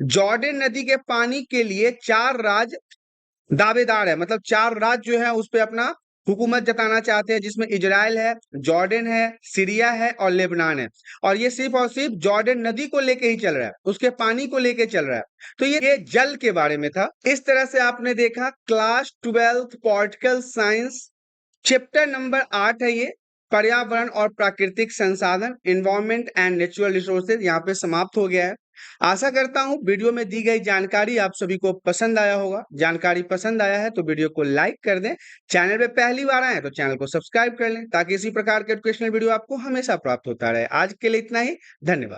जॉर्डन नदी के पानी के लिए 4 राज्य दावेदार है, मतलब 4 राज्य जो है उस पे अपना हुकूमत जताना चाहते हैं, जिसमें इजराइल है, जॉर्डन है, सीरिया है और लेबनान है। और ये सिर्फ और सिर्फ जॉर्डन नदी को लेके ही चल रहा है, उसके पानी को लेके चल रहा है। तो ये जल के बारे में था। इस तरह से आपने देखा class 12th political science chapter number 8 है ये, पर्यावरण और प्राकृतिक संसाधन, एनवायरमेंट एंड नेचुरल रिसोर्सेज, यहाँ पे समाप्त हो गया है। आशा करता हूँ वीडियो में दी गई जानकारी आप सभी को पसंद आया होगा। जानकारी पसंद आया है तो वीडियो को लाइक कर दें। चैनल पे पहली बार आए तो चैनल को सब्सक्राइब कर लें ताकि इसी प्रकार के एजुकेशनल वीडियो आपको हमेशा प्राप्त होता रहे। आज के लिए इतना ही, धन्यवाद।